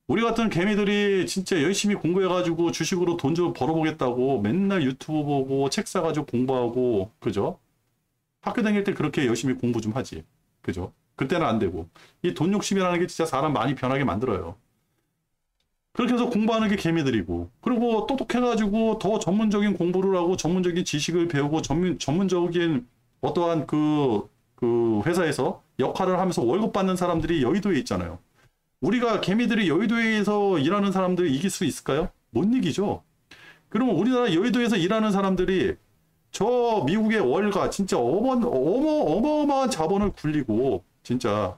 우리 같은 개미들이 진짜 열심히 공부해가지고 주식으로 돈 좀 벌어보겠다고 맨날 유튜브 보고 책 사가지고 공부하고, 그죠? 학교 다닐 때 그렇게 열심히 공부 좀 하지. 그죠? 그때는 안 되고. 이 돈 욕심이라는 게 진짜 사람 많이 변하게 만들어요. 그렇게 해서 공부하는 게 개미들이고, 그리고 똑똑해가지고 더 전문적인 공부를 하고 전문적인 지식을 배우고 전문적인 어떠한 그 회사에서 역할을 하면서 월급 받는 사람들이 여의도에 있잖아요. 우리가 개미들이 여의도에서 일하는 사람들이 이길 수 있을까요? 못 이기죠. 그러면 우리나라 여의도에서 일하는 사람들이 저 미국의 월가 진짜 어마어마한 자본을 굴리고 진짜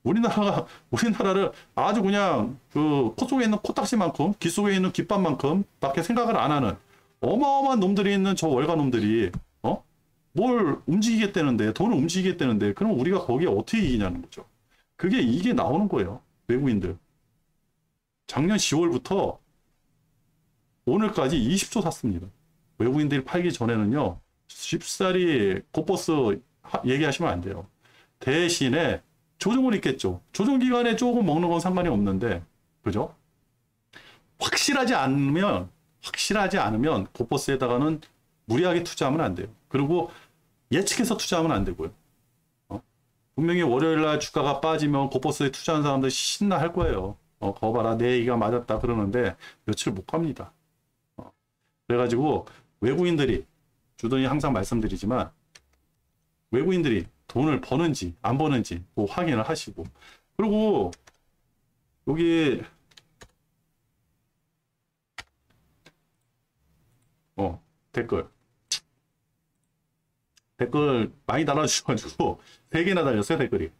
우리나라를 아주 그냥 그 코 속에 있는 코딱지만큼 귀 속에 있는 귓밥만큼 밖에 생각을 안 하는 어마어마한 놈들이 있는 저 월가 놈들이 뭘 움직이겠다는데 돈을 움직이겠다는데 그럼 우리가 거기에 어떻게 이기냐는 거죠. 이게 나오는 거예요. 외국인들 작년 10월부터 오늘까지 20조 샀습니다. 외국인들이 팔기 전에는요 쉽사리 곧버스 얘기하시면 안 돼요. 대신에 조정을 있겠죠. 조정 기간에 조금 먹는 건 상관이 없는데, 그죠? 확실하지 않으면 곧버스에다가는 무리하게 투자하면 안 돼요. 그리고 예측해서 투자하면 안 되고요. 분명히 월요일날 주가가 빠지면 곧버스에 투자하는 사람들 신나 할 거예요. 거 봐라 내 얘기가 맞았다 그러는데 며칠 못 갑니다. 그래가지고 외국인들이 주돈이 항상 말씀드리지만 외국인들이 돈을 버는지 안 버는지 뭐 확인을 하시고, 그리고 여기 댓글 많이 달아주셔가지고 3개나 달렸어요 댓글이.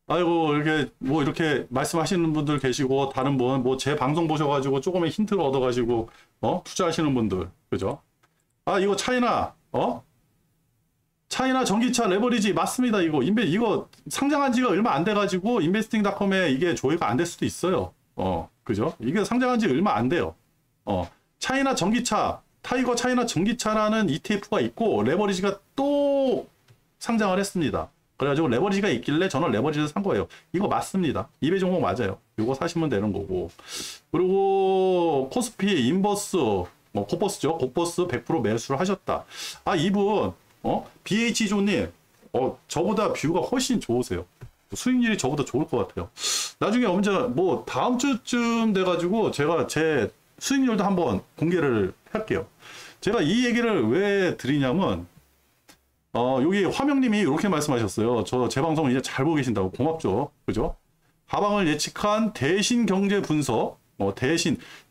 아이고 이렇게 말씀하시는 분들 계시고 다른 분 뭐 제 방송 보셔가지고 조금의 힌트를 얻어가지고 투자하시는 분들, 그죠? 이거 차이나 전기차 레버리지 맞습니다. 이거 상장한 지가 얼마 안 돼가지고 인베스팅닷컴에 이게 조회가 안 될 수도 있어요. 그죠? 이게 상장한 지 얼마 안 돼요. 차이나 전기차, 타이거 차이나 전기차라는 ETF가 있고 레버리지가 또 상장을 했습니다. 그래가지고 레버리지가 있길래 저는 레버리지를 산 거예요. 이거 맞습니다. 2배 종목 맞아요. 이거 사시면 되는 거고. 그리고 코스피, 인버스, 곧버스죠. 곧버스 100% 매수를 하셨다. 이분 BH존님 저보다 뷰가 훨씬 좋으세요. 수익률이 저보다 좋을 것 같아요. 나중에 언제 뭐 다음 주쯤 돼가지고 제가 제 수익률도 한번 공개를 할게요. 제가 이 얘기를 왜 드리냐면 여기 화명님이 이렇게 말씀하셨어요. 제 방송 이제 잘 보고 계신다고. 고맙죠. 그죠? 하방을 예측한 대신 경제 분석,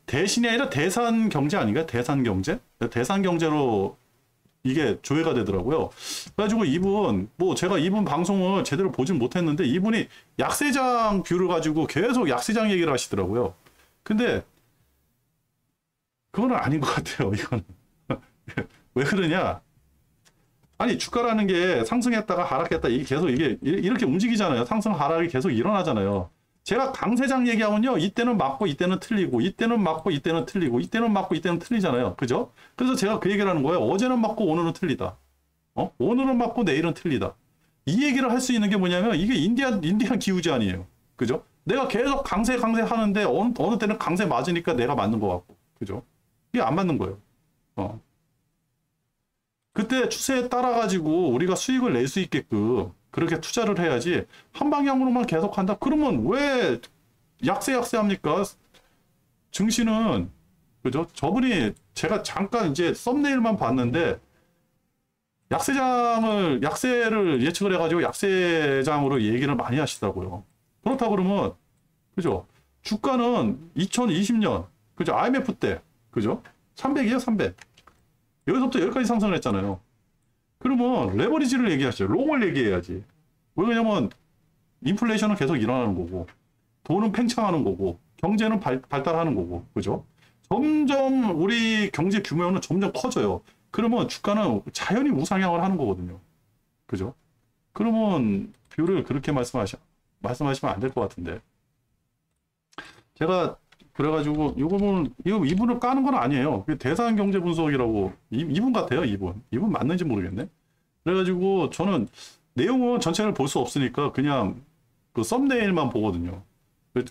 대신이 아니라 대산 경제 아닌가요? 대산 경제? 대산 경제로 이게 조회가 되더라고요. 그래가지고 제가 이분 방송을 제대로 보진 못했는데 이분이 약세장 뷰를 가지고 계속 약세장 얘기를 하시더라고요. 근데 그거는 아닌 것 같아요. 이건 왜 그러냐? 아니 주가라는 게 상승했다가 하락했다 이게 계속 이렇게 움직이잖아요. 상승 하락이 계속 일어나잖아요. 제가 강세장 얘기하면요, 이때는 맞고 이때는 틀리고, 이때는 맞고 이때는 틀리고, 이때는 맞고 이때는 틀리잖아요. 그죠? 그래서 제가 그 얘기를 하는 거예요. 어제는 맞고 오늘은 틀리다. 오늘은 맞고 내일은 틀리다. 이 얘기를 할 수 있는 게 뭐냐면 이게 인디안 기후제 아니에요. 그죠? 내가 계속 강세 하는데 어느 때는 강세 맞으니까 내가 맞는 것 같고, 그죠? 이게 안 맞는 거예요. 그때 추세에 따라 가지고 우리가 수익을 낼 수 있게끔 그렇게 투자를 해야지 한 방향으로만 계속 한다. 그러면 왜 약세 합니까? 증시는 그죠? 저분이 제가 잠깐 이제 썸네일만 봤는데 약세를 예측을 해가지고 약세장으로 얘기를 많이 하시더라고요. 그렇다 그러면 그죠? 주가는 2020년 그죠? IMF 때 그죠? 300이에요, 300. 여기서부터 여기까지 상승을 했잖아요. 그러면 레버리지를 얘기하시죠. 롱을 얘기해야지. 왜냐면 인플레이션은 계속 일어나는 거고 돈은 팽창하는 거고 경제는 발달하는 거고 그죠? 점점 우리 경제 규모는 점점 커져요. 그러면 주가는 자연히 우상향을 하는 거거든요. 그죠? 그러면 뷰를 그렇게 말씀하시면 안 될 것 같은데 제가 그래가지고 이분을 까는 건 아니에요. 대산 경제 분석이라고 이분 같아요. 이분 맞는지 모르겠네. 그래가지고 저는 내용은 전체를 볼 수 없으니까 그냥 그 썸네일만 보거든요.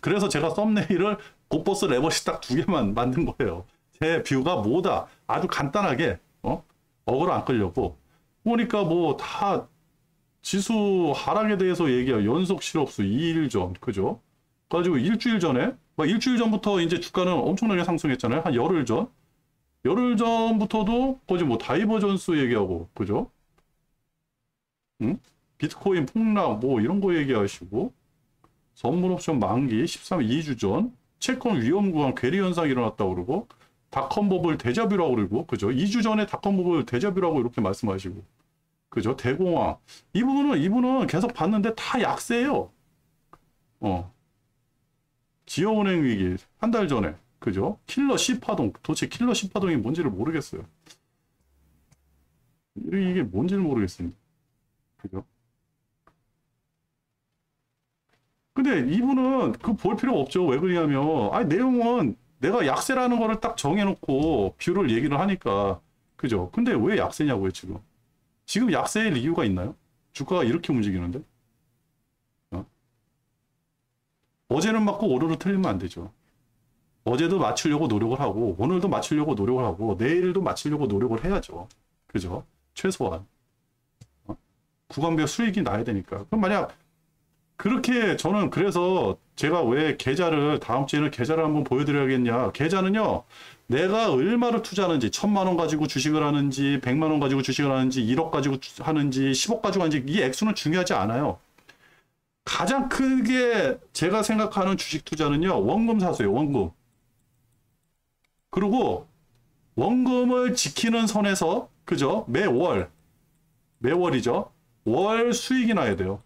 그래서 제가 썸네일을 곧버스 레버시 딱 2개만 만든 거예요. 제 뷰가 뭐다 아주 간단하게 어그로 안 끌려고 보니까 뭐 다 지수 하락에 대해서 얘기해요. 연속 실업수 2일 전 그죠? 그래가지고 일주일 전부터 이제 주가는 엄청나게 상승했잖아요. 한 열흘 전부터도 거기 뭐 다이버전스 얘기하고 그죠? 응? 비트코인 폭락 뭐 이런 거 얘기하시고 선물 옵션 만기 2주 전 채권 위험 구간 괴리 현상이 일어났다고 그러고 닷컴 버블 데자뷰라고 그러고 그죠? 2주 전에 닷컴 버블 데자뷰라고 이렇게 말씀하시고 그죠? 대공황 이분은 계속 봤는데 다 약세예요. 지역은행 위기 한 달 전에 그죠? 킬러 C파동 도대체 킬러 C파동이 뭔지를 모르겠어요. 이게 뭔지를 모르겠습니다. 그죠? 근데 이분은 그 볼 필요가 없죠. 왜 그러냐면 아니 내용은 내가 약세라는 거를 딱 정해놓고 뷰를 얘기를 하니까 그죠? 근데 왜 약세냐고요 지금 약세일 이유가 있나요? 주가가 이렇게 움직이는데 어제는 맞고 오늘은 틀리면 안 되죠. 어제도 맞추려고 노력을 하고 오늘도 맞추려고 노력을 하고 내일도 맞추려고 노력을 해야죠. 그죠? 최소한 구간별 수익이 나야 되니까. 그럼 만약 그렇게 저는 그래서 제가 왜 다음 주에는 계좌를 한번 보여드려야겠냐. 계좌는요. 내가 얼마를 투자하는지 1,000만 원 가지고 주식을 하는지 100만 원 가지고 주식을 하는지 1억 가지고 하는지 10억 가지고 하는지 이 액수는 중요하지 않아요. 가장 크게 제가 생각하는 주식 투자는요. 원금 사수예요. 원금. 그리고 원금을 지키는 선에서 그죠? 매월이죠. 월 수익이 나야 돼요.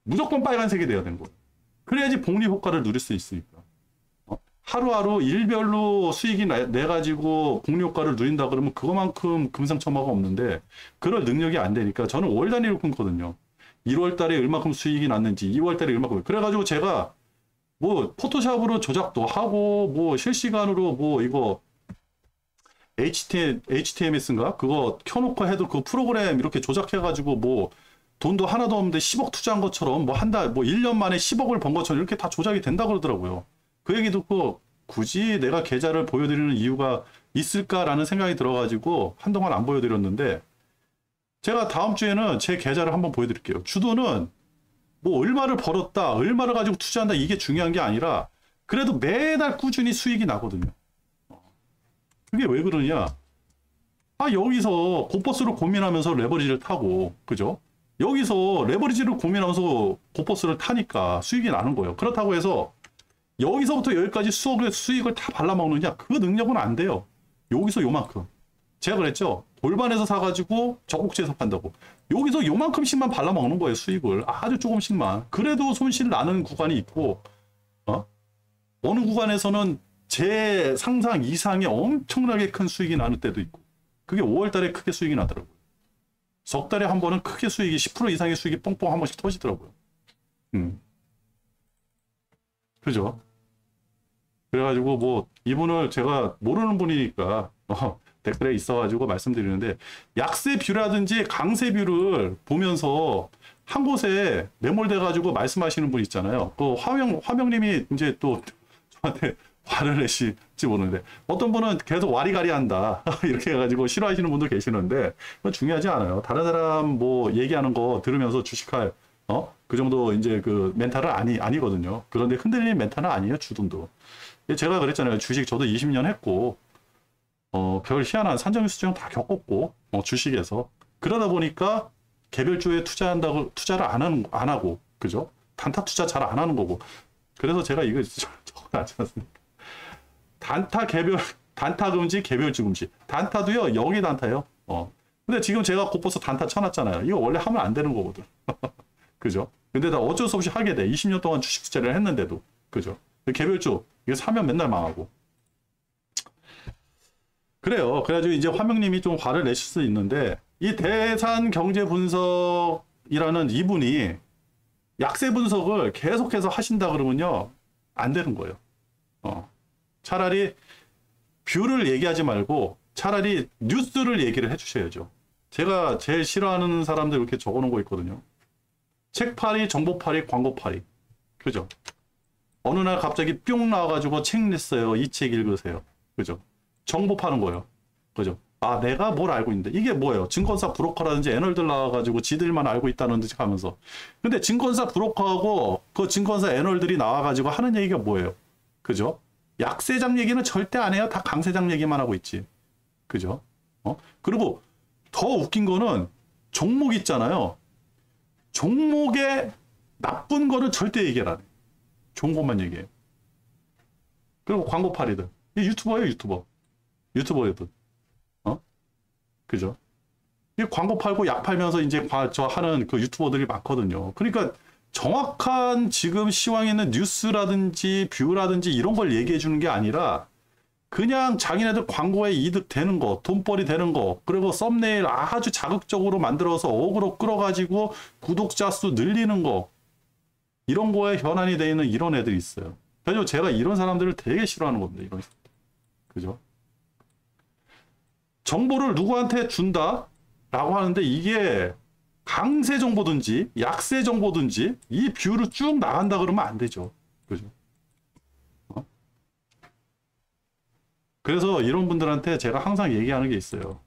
무조건 빨간색이 돼야 되는 거예요. 그래야지 복리 효과를 누릴 수 있으니까. 하루하루 일별로 수익이 내가지고 복리 효과를 누린다 그러면 그거만큼 금상첨화가 없는데 그럴 능력이 안 되니까 저는 월 단위로 끊거든요. 1월 달에 얼마큼 수익이 났는지 2월 달에 얼마큼 그래가지고 제가 뭐 포토샵으로 조작도 하고 뭐 실시간으로 뭐 이거 HTMS인가 그거 켜놓고 해도 그 프로그램 이렇게 조작해가지고 뭐 돈도 하나도 없는데 10억 투자한 것처럼 뭐 한 달 뭐 1년 만에 10억을 번 것처럼 이렇게 다 조작이 된다 그러더라고요. 그 얘기 듣고 굳이 내가 계좌를 보여드리는 이유가 있을까라는 생각이 들어가지고 한동안 안 보여드렸는데 제가 다음 주에는 제 계좌를 한번 보여드릴게요. 주도는 뭐 얼마를 벌었다, 얼마를 가지고 투자한다 이게 중요한 게 아니라 그래도 매달 꾸준히 수익이 나거든요. 그게 왜 그러냐? 아, 여기서 고퍼스를 고민하면서 레버리지를 타고, 그죠? 여기서 레버리지를 고민하면서 고퍼스를 타니까 수익이 나는 거예요. 그렇다고 해서 여기서부터 여기까지 수익을 다 발라먹느냐? 그 능력은 안 돼요. 여기서 요만큼. 제가 그랬죠? 골반에서 사가지고 저곡지에서 판다고. 여기서 요만큼씩만 발라먹는 거예요, 수익을. 아주 조금씩만. 그래도 손실 나는 구간이 있고, 어느 구간에서는 제 상상 이상의 엄청나게 큰 수익이 나는 때도 있고, 그게 5월 달에 크게 수익이 나더라고요. 석 달에 한 번은 크게 수익이 10% 이상의 수익이 뻥뻥 한 번씩 터지더라고요. 그죠? 그래가지고 뭐 이분을 제가 모르는 분이니까 댓글에 있어가지고 말씀드리는데, 약세뷰라든지 강세뷰를 보면서 한 곳에 매몰돼가지고 말씀하시는 분 있잖아요. 그 화명님이 이제 또 저한테 화를 내실지 모르는데, 어떤 분은 계속 와리가리 한다 이렇게 해가지고 싫어하시는 분도 계시는데, 그건 중요하지 않아요. 다른 사람 뭐 얘기하는 거 들으면서 주식할 그 정도 이제 그 멘탈은 아니거든요. 그런데 흔들리는 멘탈은 아니에요, 주둔도. 제가 그랬잖아요. 주식 저도 20년 했고, 별 희한한 산정수정 다 겪었고, 주식에서. 그러다 보니까 개별주에 투자를 안 하고, 그죠? 단타 투자 잘 안 하는 거고. 그래서 제가 이거 적어놨지 않습니까? 단타 금지, 개별주 금지. 단타도요, 여기 단타예요. 근데 지금 제가 곧버서 단타 쳐놨잖아요. 이거 원래 하면 안 되는 거거든. 그죠? 근데 나 어쩔 수 없이 하게 돼. 20년 동안 주식 투자를 했는데도. 그죠? 개별주, 이거 사면 맨날 망하고. 그래요. 그래가지고 이제 화명님이 좀 화를 내실 수 있는데, 이 대산 경제 분석이라는 이분이 약세 분석을 계속해서 하신다 그러면요, 안 되는 거예요. 차라리 뷰를 얘기하지 말고 차라리 뉴스를 얘기를 해주셔야죠. 제가 제일 싫어하는 사람들 이렇게 적어놓은 거 있거든요. 책팔이, 정보팔이, 광고팔이. 그죠? 어느 날 갑자기 뿅 나와가지고 책 냈어요. 이 책 읽으세요. 그죠? 정보 파는 거예요. 그죠? 아, 내가 뭘 알고 있는데. 이게 뭐예요? 증권사 브로커라든지 애널들 나와가지고 지들만 알고 있다는 듯이 하면서. 근데 증권사 브로커하고 그 증권사 애널들이 나와가지고 하는 얘기가 뭐예요? 그죠? 약세장 얘기는 절대 안 해요. 다 강세장 얘기만 하고 있지. 그죠? 그리고 더 웃긴 거는 종목 있잖아요. 종목에 나쁜 거는 절대 얘기를 안 해. 좋은 것만 얘기해요. 그리고 광고팔이들. 이 유튜버예요, 유튜버. 유튜버애들. 그죠? 이 광고 팔고 약 팔면서 이제 저 하는 그 유튜버들이 많거든요. 그러니까 정확한 지금 시황에 있는 뉴스라든지 뷰라든지 이런 걸 얘기해 주는 게 아니라 그냥 자기네들 광고에 이득 되는 거, 돈벌이 되는 거, 그리고 썸네일 아주 자극적으로 만들어서 어그로 끌어가지고 구독자 수 늘리는 거, 이런 거에 현안이 돼 있는 이런 애들이 있어요. 그래서 제가 이런 사람들을 되게 싫어하는 겁니다. 이런 사람들. 그죠? 정보를 누구한테 준다? 라고 하는데 이게 강세 정보든지 약세 정보든지 이 뷰로 쭉 나간다 그러면 안 되죠. 그죠? 그래서 이런 분들한테 제가 항상 얘기하는 게 있어요.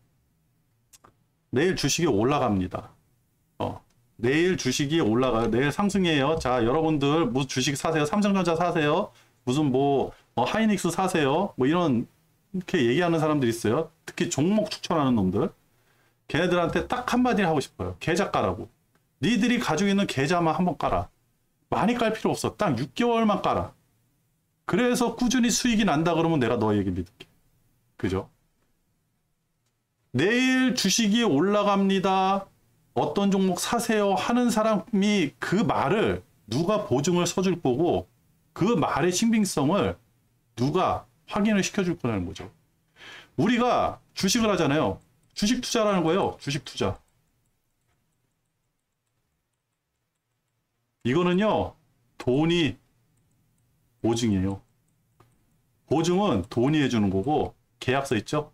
내일 주식이 올라갑니다. 내일 주식이 올라가요. 내일 상승해요. 자, 여러분들 무슨 주식 사세요. 삼성전자 사세요. 무슨 하이닉스 사세요. 뭐 이런 이렇게 얘기하는 사람들이 있어요. 특히 종목 추천하는 놈들. 걔네들한테 딱 한마디 하고 싶어요. 계좌 까라고. 니들이 가지고 있는 계좌만 한번 깔아. 많이 깔 필요 없어. 딱 6개월만 깔아. 그래서 꾸준히 수익이 난다 그러면 내가 너 얘기 믿을게. 그죠? 내일 주식이 올라갑니다. 어떤 종목 사세요 하는 사람이 그 말을 누가 보증을 서줄 거고 그 말의 신빙성을 누가 확인을 시켜줄 거라는 거죠. 우리가 주식을 하잖아요. 주식 투자라는 거예요. 주식 투자. 이거는요. 돈이 보증이에요. 보증은 돈이 해주는 거고 계약서 있죠?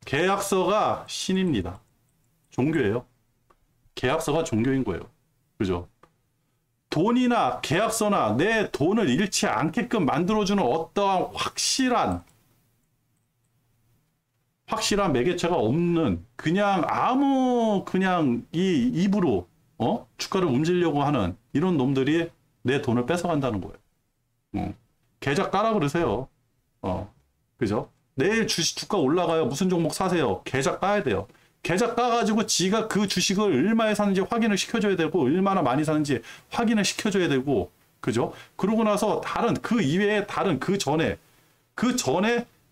계약서가 신입니다. 종교예요. 계약서가 종교인 거예요. 그죠? 돈이나 계약서나 내 돈을 잃지 않게끔 만들어주는 어떠한 확실한 매개체가 없는 그냥 아무 그냥 이 입으로 주가를 움직이려고 하는 이런 놈들이 내 돈을 뺏어간다는 거예요. 계좌 까라 그러세요. 그죠? 내일 주가 올라가요. 무슨 종목 사세요. 계좌 까야 돼요. 계좌 까가지고 지가 그 주식을 얼마에 사는지 확인을 시켜줘야 되고 얼마나 많이 사는지 확인을 시켜줘야 되고 그죠? 그러고 나서 다른 그 이외에 다른 그 전에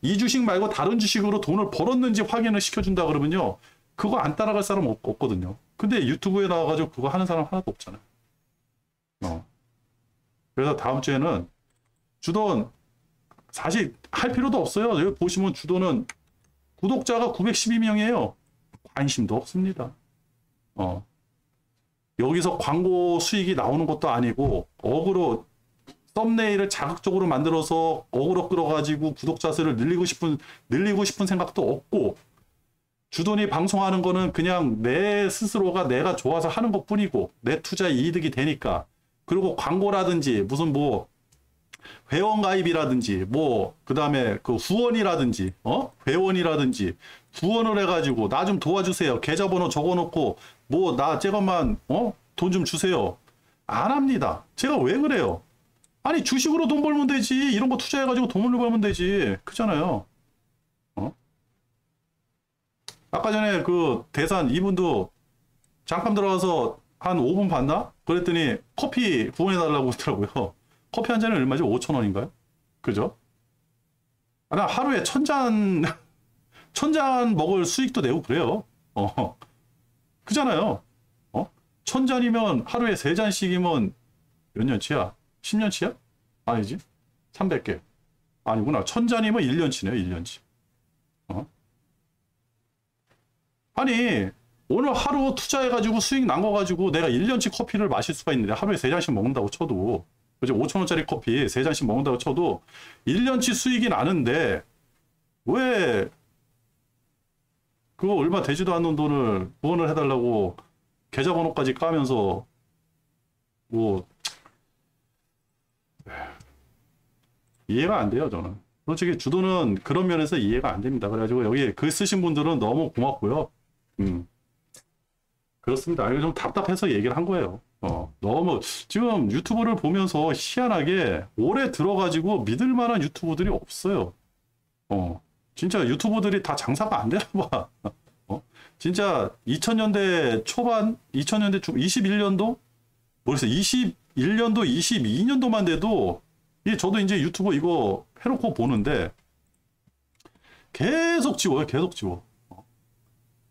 이 주식 말고 다른 주식으로 돈을 벌었는지 확인을 시켜준다 그러면요. 그거 안 따라갈 사람 없거든요. 근데 유튜브에 나와가지고 그거 하는 사람 하나도 없잖아요. 그래서 다음 주에는 주돈 사실 할 필요도 없어요. 여기 보시면 주돈은 구독자가 912명이에요. 관심도 없습니다. 여기서 광고 수익이 나오는 것도 아니고 억으로 썸네일을 자극적으로 만들어서 억으로 끌어가지고 구독자 수를 늘리고 싶은 생각도 없고 주돈이 방송하는 거는 그냥 내 스스로가 내가 좋아서 하는 것 뿐이고 내 투자에 이득이 되니까 그리고 광고라든지 무슨 뭐 회원가입이라든지 뭐 그다음에 그 후원이라든지 회원이라든지 후원을 해가지고 나 좀 도와주세요. 계좌번호 적어놓고 뭐 나 저것만 돈 좀 주세요. 안 합니다. 제가 왜 그래요? 아니 주식으로 돈 벌면 되지. 이런 거 투자해가지고 돈을 벌면 되지. 그잖아요. 아까 전에 그 대산 이분도 잠깐 들어가서 한 5분 봤나? 그랬더니 커피 후원해달라고 하더라고요. 커피 한 잔에 얼마죠? 5,000원인가요? 그죠? 나 하루에 1,000잔 먹을 수익도 내고 그래요. 그잖아요. 1,000잔이면 하루에 3잔씩이면 몇 년치야? 10년치야? 아니지. 300개. 아니구나. 1,000잔이면 1년치네요. 1년치. 아니 오늘 하루 투자해가지고 수익 난 거 가지고 내가 1년치 커피를 마실 수가 있는데 하루에 3잔씩 먹는다고 쳐도 그죠? 5,000원짜리 커피 3잔씩 먹는다고 쳐도 1년치 수익이 나는데 왜 그거 얼마 되지도 않는 돈을 후원을 해달라고 계좌번호까지 까면서 뭐 이해가 안 돼요. 저는 솔직히 주도는 그런 면에서 이해가 안 됩니다. 그래가지고 여기 글 쓰신 분들은 너무 고맙고요. 그렇습니다. 이거 좀 답답해서 얘기를 한 거예요. 너무 지금 유튜브를 보면서 희한하게 오래 들어가지고 믿을 만한 유튜브들이 없어요. 진짜 유튜브들이 다 장사가 안 되나 봐. 진짜 2000년대 초반, 2000년대 중 21년도 모르겠어요. 21년도, 22년도만 돼도 저도 이제 유튜브 이거 해놓고 보는데 계속 지워요. 계속 지워.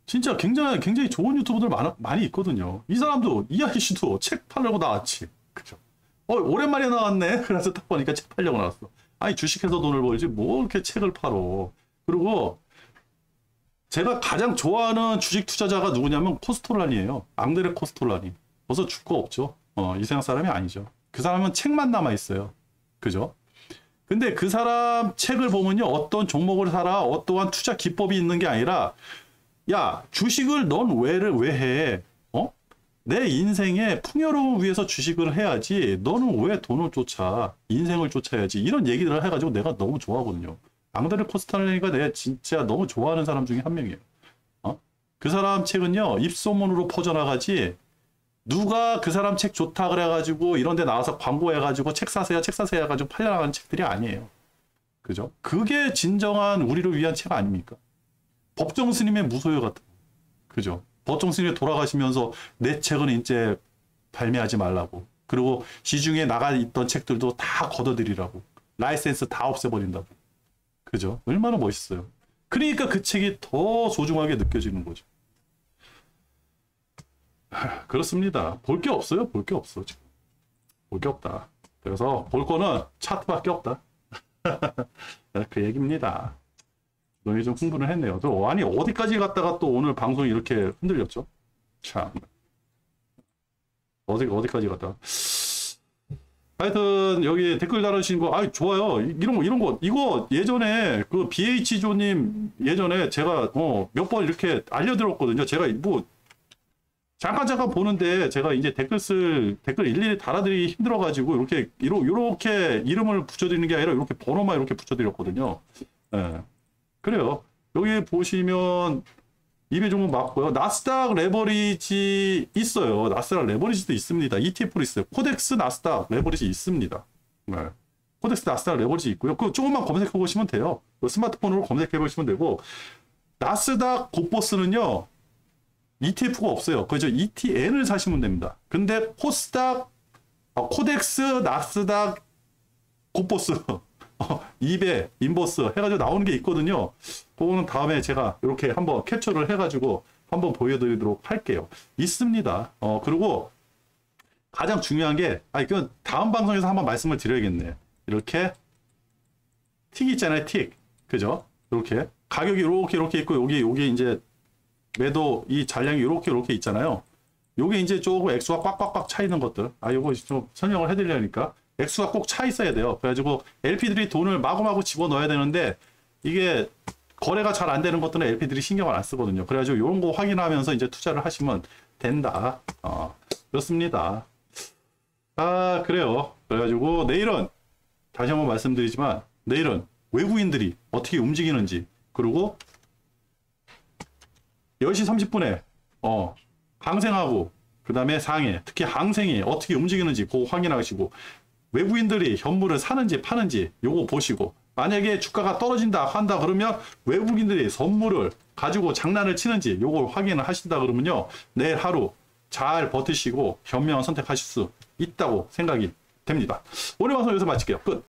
진짜 굉장히 좋은 유튜브들 많이 있거든요. 이 사람도, 이 아저씨도 책 팔려고 나왔지. 그죠? 오랜만에 나왔네. 그래서 딱 보니까 책 팔려고 나왔어. 아니, 주식해서 돈을 벌지, 뭐 이렇게 책을 팔어. 그리고 제가 가장 좋아하는 주식 투자자가 누구냐면 코스톨란이에요. 앙드레 코스톨란이. 벌써 줄 거 없죠. 이 세상 사람이 아니죠. 그 사람은 책만 남아있어요. 그죠? 근데 그 사람 책을 보면요. 어떤 종목을 사라, 어떠한 투자 기법이 있는 게 아니라 야, 주식을 넌 왜 해? 내 인생의 풍요로움을 위해서 주식을 해야지. 너는 왜 돈을 쫓아? 인생을 쫓아야지. 이런 얘기들을 해가지고 내가 너무 좋아하거든요. 앙드레 코스탈레니가 내가 진짜 너무 좋아하는 사람 중에 한 명이에요. 그 사람 책은요, 입소문으로 퍼져나가지, 누가 그 사람 책 좋다 그래가지고 이런 데 나와서 광고해가지고 책 사세요 해가지고 팔려나가는 책들이 아니에요. 그죠? 그게 진정한 우리를 위한 책 아닙니까? 법정 스님의 무소유 같은, 그죠? 법정 스님이 돌아가시면서 내 책은 이제 발매하지 말라고. 그리고 시중에 나가 있던 책들도 다 걷어들이라고. 라이센스 다 없애버린다고. 그죠? 얼마나 멋있어요. 그러니까 그 책이 더 소중하게 느껴지는 거죠. 그렇습니다. 볼 게 없어요. 볼 게 없어. 지금. 볼 게 없다. 그래서 볼 거는 차트밖에 없다. 그 얘기입니다. 너희 좀 흥분을 했네요. 아니 어디까지 갔다가 또 오늘 방송이 이렇게 흔들렸죠? 참. 어디까지 갔다가. 하여튼 여기 댓글 달아주신 거, 좋아요. 이런 거 이거 예전에 그 BH조님 예전에 제가 몇 번 이렇게 알려드렸거든요. 제가 뭐 잠깐 보는데 제가 이제 댓글 일일이 달아드리기 힘들어가지고 이렇게 이름을 붙여드리는 게 아니라 이렇게 번호만 이렇게 붙여드렸거든요. 예. 그래요. 여기 보시면 2배 종목 맞고요. 나스닥 레버리지 있어요. 나스닥 레버리지도 있습니다. ETF로 있어요. 코덱스 나스닥 레버리지 있습니다. 네. 코덱스 나스닥 레버리지 있고요. 그 조금만 검색해 보시면 돼요. 스마트폰으로 검색해 보시면 되고, 나스닥 고버스는요 ETF가 없어요. 그죠? ETN을 사시면 됩니다. 근데 코스닥, 코덱스 나스닥 고버스 2배 인버스 해가지고 나오는 게 있거든요. 그거는 다음에 제가 이렇게 한번 캡처를 해가지고 한번 보여드리도록 할게요. 있습니다. 그리고 가장 중요한 게, 이건 다음 방송에서 한번 말씀을 드려야겠네. 이렇게 틱 있잖아요, 틱. 그죠? 이렇게 가격이 이렇게 있고, 여기 이제 매도 이 잔량이 이렇게 있잖아요. 요게 이제 조금 액수가 꽉꽉꽉 차 있는 것들. 요거 좀 설명을 해드리려니까. 액수가 꼭 차 있어야 돼요. 그래가지고 LP들이 돈을 마구마구 집어넣어야 되는데, 이게 거래가 잘 안 되는 것들은 LP들이 신경을 안 쓰거든요. 그래가지고 이런 거 확인하면서 이제 투자를 하시면 된다. 그렇습니다. 그래요. 그래가지고 내일은 다시 한번 말씀드리지만, 내일은 외국인들이 어떻게 움직이는지, 그리고 10시 30분에 항생하고 그 다음에 상해, 특히 항생이 어떻게 움직이는지 그거 확인하시고, 외국인들이 현물을 사는지 파는지 요거 보시고, 만약에 주가가 떨어진다 한다 그러면 외국인들이 선물을 가지고 장난을 치는지 요걸 확인을 하신다 그러면요, 내일 하루 잘 버티시고 현명한 선택하실 수 있다고 생각이 됩니다. 오늘 방송 여기서 마칠게요. 끝.